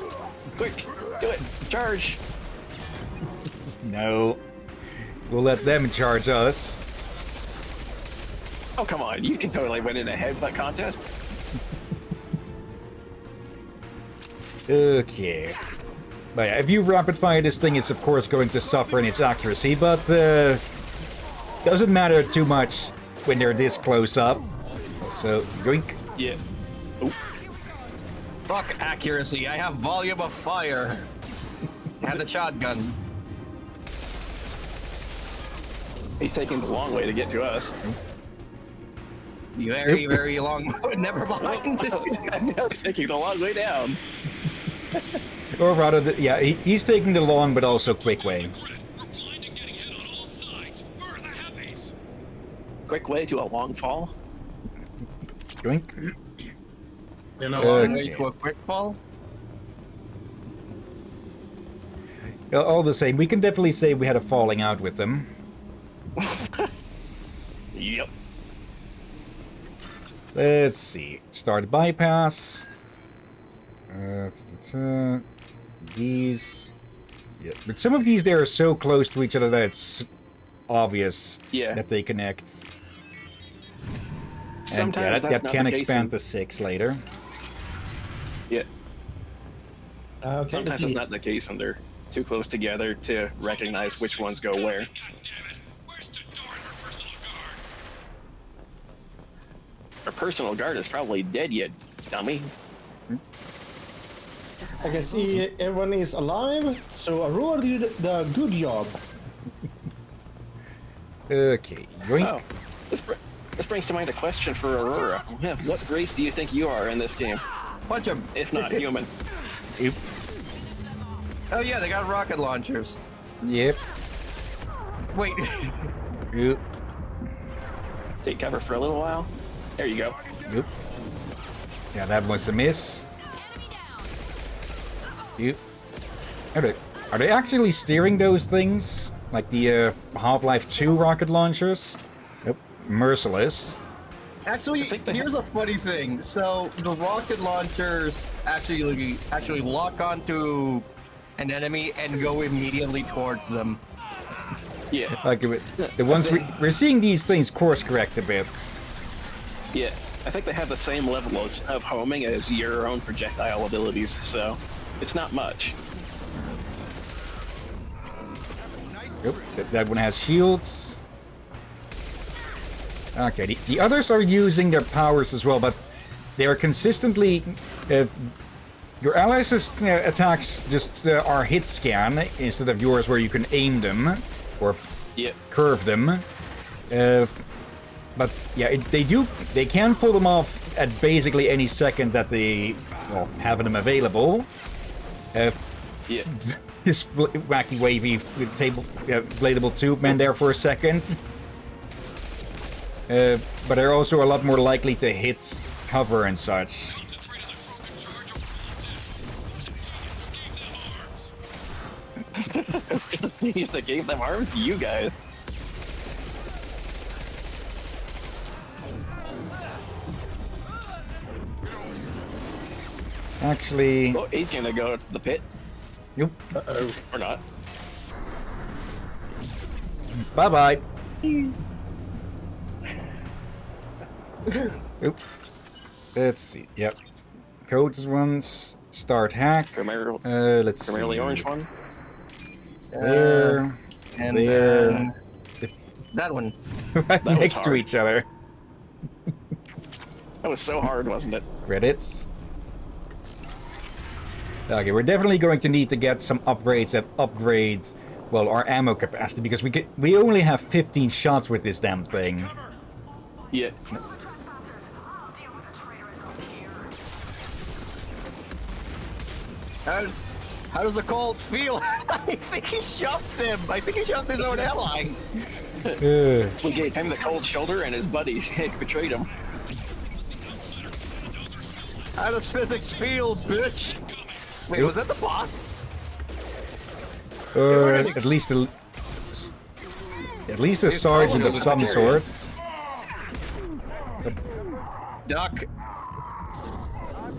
Quick, do it. Charge. No. We'll let them charge us. Oh, come on. You can totally win in a headbutt contest. Okay. But yeah, if you rapid fire this thing, it's of course going to suffer in its accuracy, but doesn't matter too much when they're this close up. So, drink. Yeah. Oop. Fuck accuracy, I have volume of fire. And a shotgun. He's taking the long way to get to us. Very, very long. Never mind. Now he's taking the long way down. Or rather, yeah, he's taking the long but also quick way. Quick way to a long fall. Drink. You know, Long way to a quick fall. All the same, we can definitely say we had a falling out with them. Yep. Let's see. Start bypass. These. Yeah, but some of these, they are so close to each other that it's obvious that they connect. Sometimes and, that's that not can the case expand to 6 later. Yeah. okay, Sometimes it's not the case, and they're too close together to recognize which ones go where. Our personal guard is probably dead yet, dummy. I can see everyone is alive, so Aurora did the good job. Okay, yoink. Oh, this brings to mind a question for Aurora. What race do you think you are in this game? Punch him. If not human. Yep. Oh yeah, they got rocket launchers. Yep. Wait. Yep. Take cover for a little while. There you go. Yep. Yeah, that was a miss. Yep. Are they actually steering those things? Like the Half-Life 2 rocket launchers? Yep. Merciless. Actually, here's a funny thing. So the rocket launchers actually lock onto an enemy and go immediately towards them. Yeah. Like the ones we're seeing these things course correct a bit. Yeah. I think they have the same level of homing as your own projectile abilities, so it's not much. Yep. That one has shields. Okay, the others are using their powers as well, but they are consistently... your allies' attacks just are hit scan instead of yours where you can aim them or curve them. But yeah, they can pull them off at basically any second that they have them available. Yeah. This wacky wavy bladable tube man there for a second. But they're also a lot more likely to hit cover and such. They gave them arms? You guys. Actually... Oh, he's gonna go to the pit. Nope. Uh-oh. Or not. Bye-bye. Oop. Let's see. Yep. Codes ones. Start hack. Let's see. Primarily orange one. There. And there. That one. Right next to each other. That was so hard, wasn't it? Credits. Okay, we're definitely going to need to get some upgrades that upgrade, well, our ammo capacity, because we only have 15 shots with this damn thing. Yeah. How does the Colt feel? I think he shoved him. I think he shoved his own ally. We gave him the cold shoulder and his buddy betrayed him. How does physics feel, bitch? Wait, was that the boss? At least a sergeant of some sort. Duck.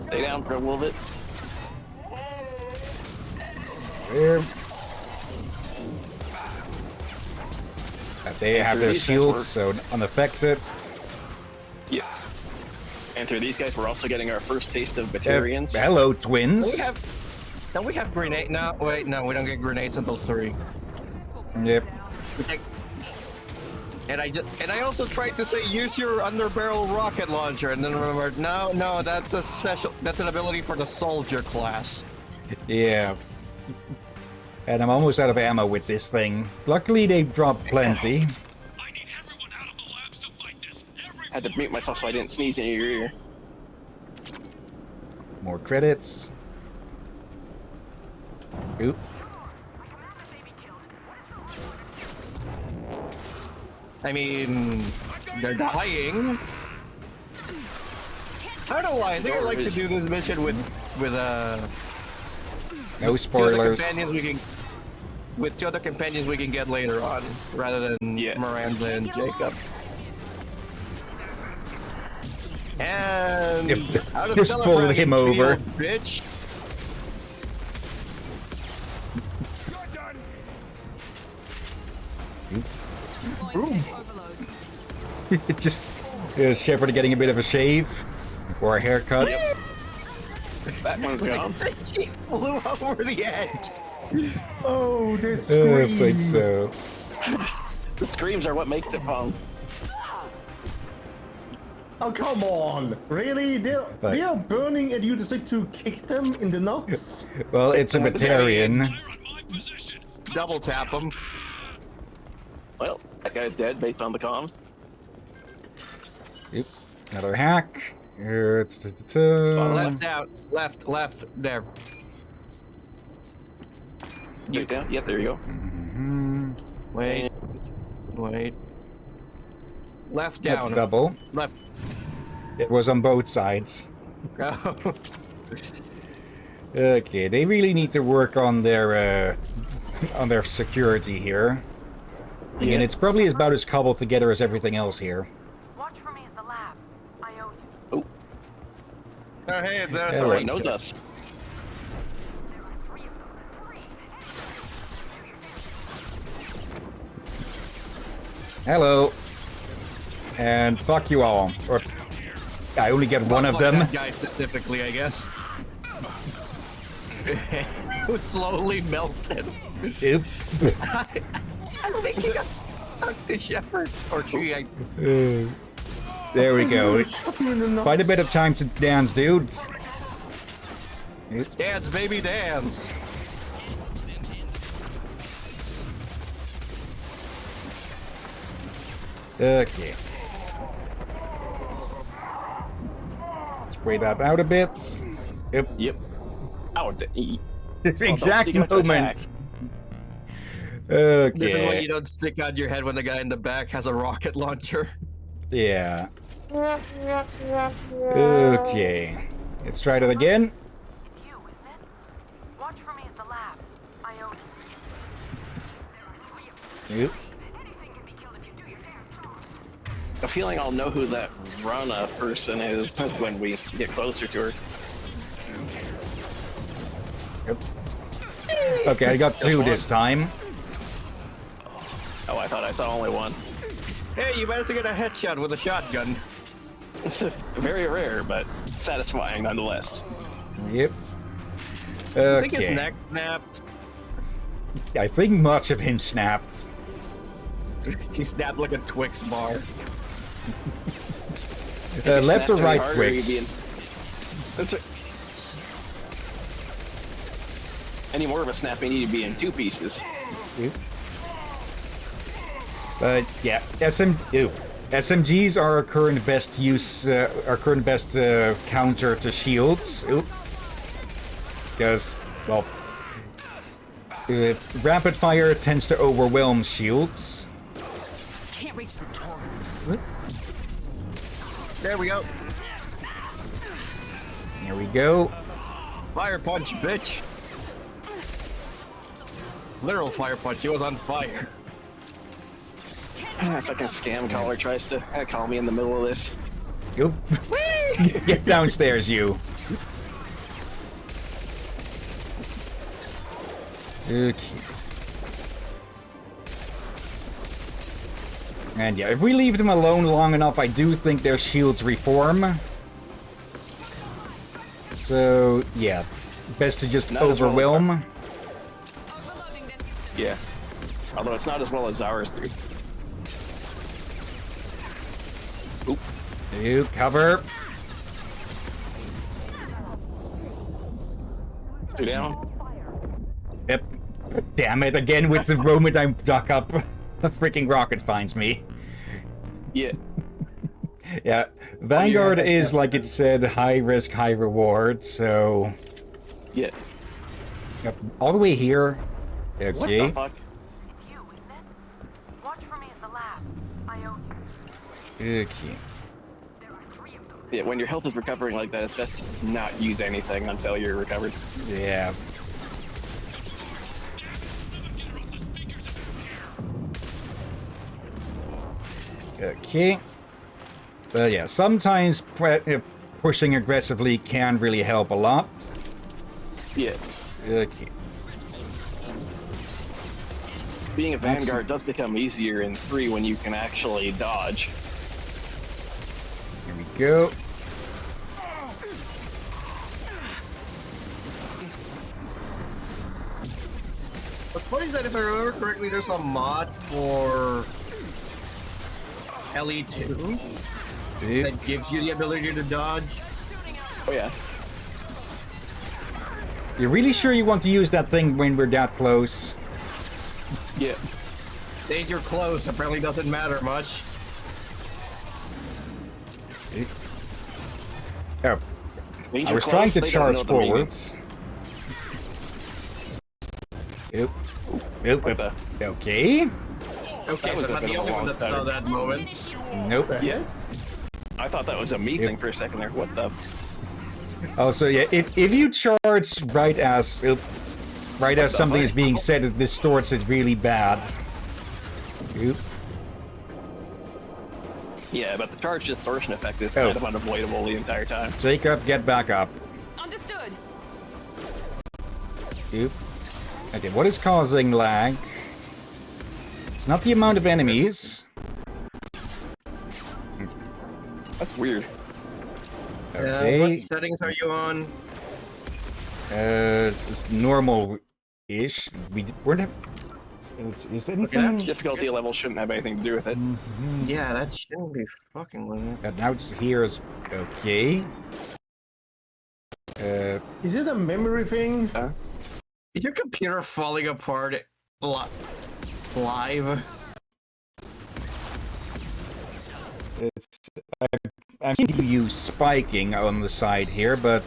Stay down for a little bit. There. They have their shields, so unaffected. Yeah. And through these guys, we're also getting our first taste of Batarians. Hello, twins. Don't we have grenade? No, wait, no, we don't get grenades until 3. Yep. And I also tried to say use your underbarrel rocket launcher, and then remembered no, that's an ability for the soldier class. Yeah. And I'm almost out of ammo with this thing. Luckily, they dropped plenty. I had to mute myself so I didn't sneeze in your ear. More credits. Oop. I mean, they're dying. I don't know why. I think I like to do this mission with no spoilers. With two other companions we can get later on, rather than Miranda and Jacob. And just pull him over. Bitch. Just Shepard getting a bit of a shave or a haircut. Yep. That one's gone. She flew over the edge. Oh, the scream. I think so. The screams are what makes it fun. Oh, come on! Really? They are burning at you to kick them in the nuts? Well, it's a Batarian. Double tap them. Well, that guy's dead based on the comms. Yep. Another hack. Left out. Left. There. You down? Yep, there you go. Wait. Left down. Double. Left. It was on both sides. Oh. Okay, they really need to work on their security here. I mean, it's probably about as cobbled together as everything else here. Watch for me at the lab. I owe you. Oh, hey, there's Somebody knows us. Hello. And fuck you all. Or I only get one of them. That guy specifically, I guess. Who slowly melted. Oop. I think he got stuck to Shepard. Or she, There we go. Quite a bit of time to dance, dudes. Dance, baby, dance. Okay. Spray that out a bit. Yep. Out. Exact moment. Okay. This is why you don't stick out your head when the guy in the back has a rocket launcher. Yeah. Okay. Let's try that again. It's you, isn't it? Watch for me at the lab. I owe you. Yep. A feeling I'll know who that Rana person is when we get closer to her. Yep. Okay, I got two this time. Oh, I thought I saw only one. Hey, you managed to get a headshot with a shotgun. It's very rare, but satisfying nonetheless. Yep. I think his neck snapped. I think much of him snapped. He snapped like a Twix bar. Left or right Twix? Any more of a snap, you need to be in two pieces. Yep. Yeah, SMGs are our current best use, our current best counter to shields. Because, well, rapid fire tends to overwhelm shields. Can't reach the torrent. There we go. There we go. Fire punch, bitch. Literal fire punch. He was on fire. Fucking scam caller tries to call me in the middle of this. Oop. Get downstairs, you. Okay. And yeah, if we leave them alone long enough, I do think their shields reform. So, yeah. Best to just overwhelm. Yeah. Although it's not as well as ours do. Oop. You cover. Stay down. Yep. Damn it, again with the moment I duck up, a freaking rocket finds me. Yeah. Yeah. Vanguard is, like it said, high risk, high reward, so... Yeah. Yep. All the way here. Okay. What the fuck? It's you, isn't it? Watch for me at the lab. I owe you. Okay. There are 3 of them, Yeah, when your health is recovering like that, it's best to not use anything until you're recovered. Yeah. Okay. But yeah, sometimes pushing aggressively can really help a lot. Yeah. Okay. Being a Vanguard does become easier in 3 when you can actually dodge. Here we go. What's funny is that if I remember correctly, there's a mod for LE2 that gives you the ability to dodge. Oh yeah. You're really sure you want to use that thing when we're that close? Yeah. Danger close apparently doesn't matter much. Oh. I was trying to charge forwards. Oop. Oop. Oop. Okay. Okay, so I'm the only one that saw that moment. Nope. Yeah. I thought that was a me thing for a second there. What the? Oh, so yeah, if you charge right as something is being said, it distorts it really bad. Oop. Yeah, but the charge distortion effect is kind of unavoidable the entire time. Jacob, get back up. Understood. Oop. Okay, what is causing lag? It's not the amount of enemies. That's weird. Okay. What settings are you on? It's just normal-ish. We weren't. Is there anything? Difficulty level shouldn't have anything to do with it. Yeah, that shouldn't be fucking with it. Now it's here as okay. Is it a memory thing? Is your computer falling apart live? I'm seeing you spiking on the side here, but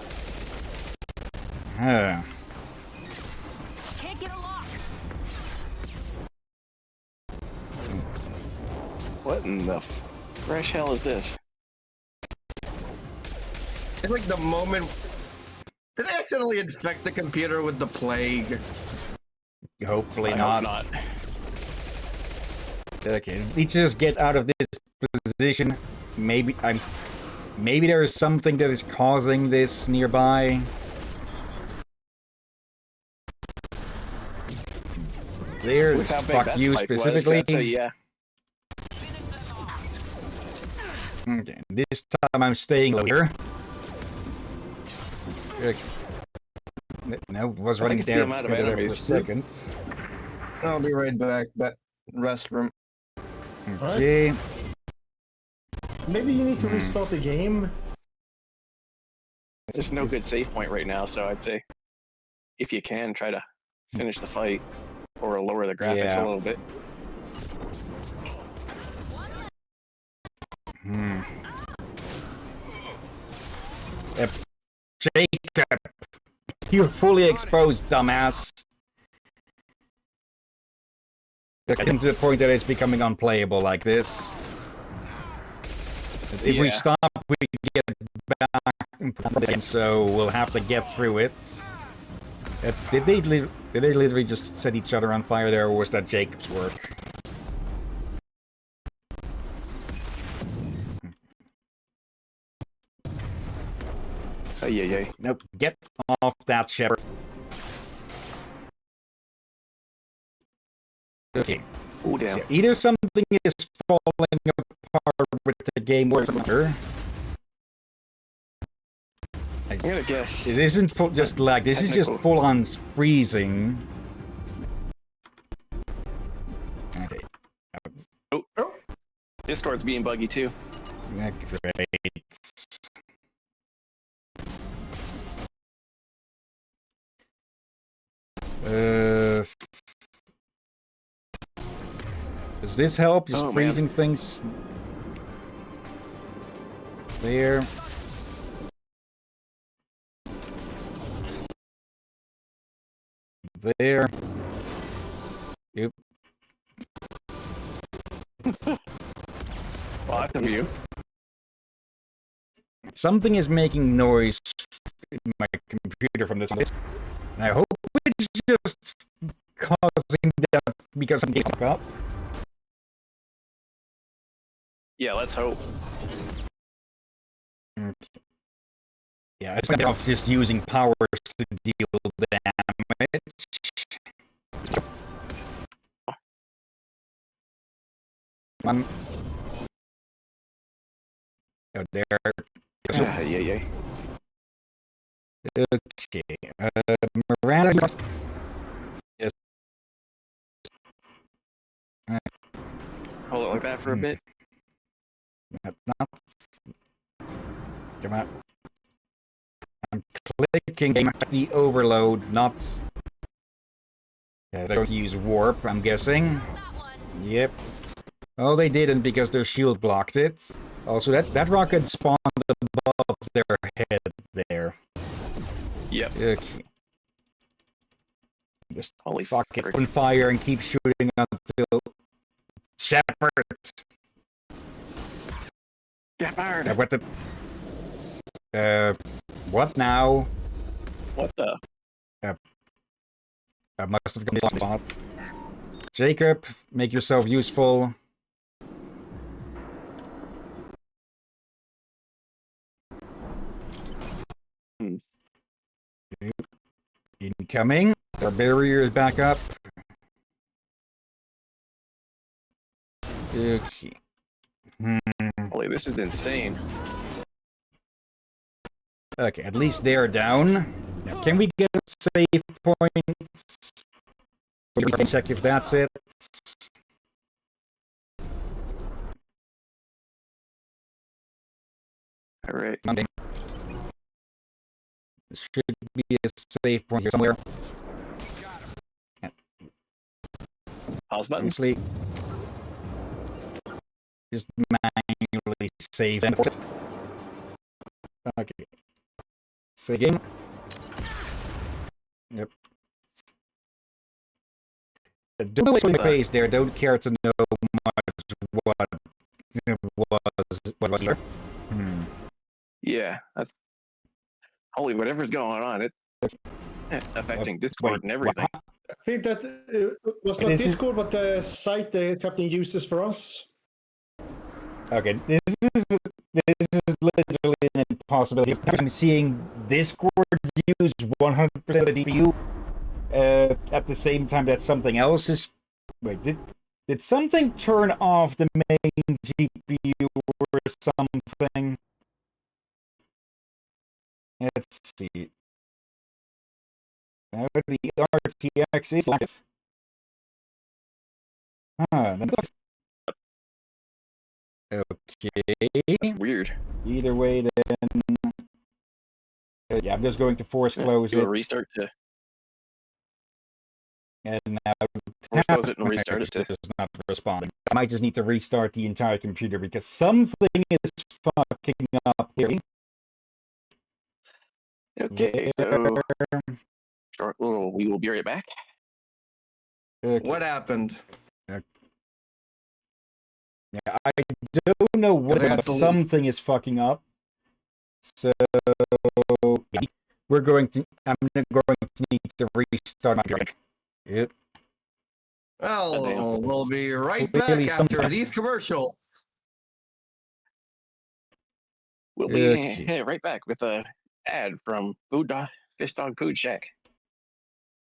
Can't get a lock. What in the fresh hell is this? It's like the moment. Did I accidentally infect the computer with the plague? hopefully I not. hope not. Okay, let's just get out of this position. Maybe there is something that is causing this nearby. There, fuck you specifically. So yeah. Okay, this time I'm staying low here. No, was running there for a second. I'll be right back. That restroom. Okay. Maybe you need to restart the game. There's no good save point right now, so I'd say if you can, try to finish the fight or lower the graphics a little bit. Jacob, you're fully exposed, dumbass. Getting to the point that it's becoming unplayable like this. If we stop, we get back, so we'll have to get through it. Did they literally just set each other on fire there, or was that Jacob's work? Yeah. Nope, get off that shepherd. Okay. Oh, damn. So either something is falling apart with the game or something. I'm gonna guess. It isn't just lag, this is just full on freezing. Okay. Oh. Discord's being buggy too. Yeah, great. Does this help? Just freezing things there. There. Yep. Well, that's a view. Something is making noise in my computer from this, and I hope it's just causing that because I'm getting up. Yeah, let's hope. Okay. Yeah, it's better off just using powers to deal damage. Oh, there. Yeah. Okay. Miranda. Yes. Hold it like that for a bit. No. Come on. I'm clicking the overload, not. I don't use warp, I'm guessing. Yep. Oh, they didn't because their shield blocked it. Also, that rocket spawned above their head there. Yep. Okay. Just Holy fuck it. frick. Open fire and keep shooting until Shepard. Shepard. What the? What now? What the? I must have gone this spot. Jacob, make yourself useful. Incoming. Our barrier is back up. Okay. Holy, this is insane. Okay, at least they're down. Now, can we get a save point? Check if that's it. All right. There should be a save point here somewhere. Pause button. Actually, just manually save and okay. Save game. Yep. Don't know my face there. Don't care to know much what was here. Yeah, that's holy. Whatever's going on, it's affecting Discord and everything. I think that was not Discord, but the site the Captain uses for us. Okay, this is literally an impossibility. I'm seeing Discord use 100% of the DPU at the same time that something else is. Wait, did something turn off the main GPU or something? Let's see. Now the RTX is live. Okay. That's weird. Either way, then. Yeah, I'm just going to force close do it. a restart to. And now Force close it and restart it to. is not responding. I might just need to restart the entire computer because something is fucking up here. Okay, so short little. We will be right back. Okay. What happened? Yeah, I don't know what, but something is fucking up. So we're going to. I'm going to need to restart my computer. Yep. Well, we'll be right back after these commercials. We'll be right back with a ad from Fish Dog Food Shack.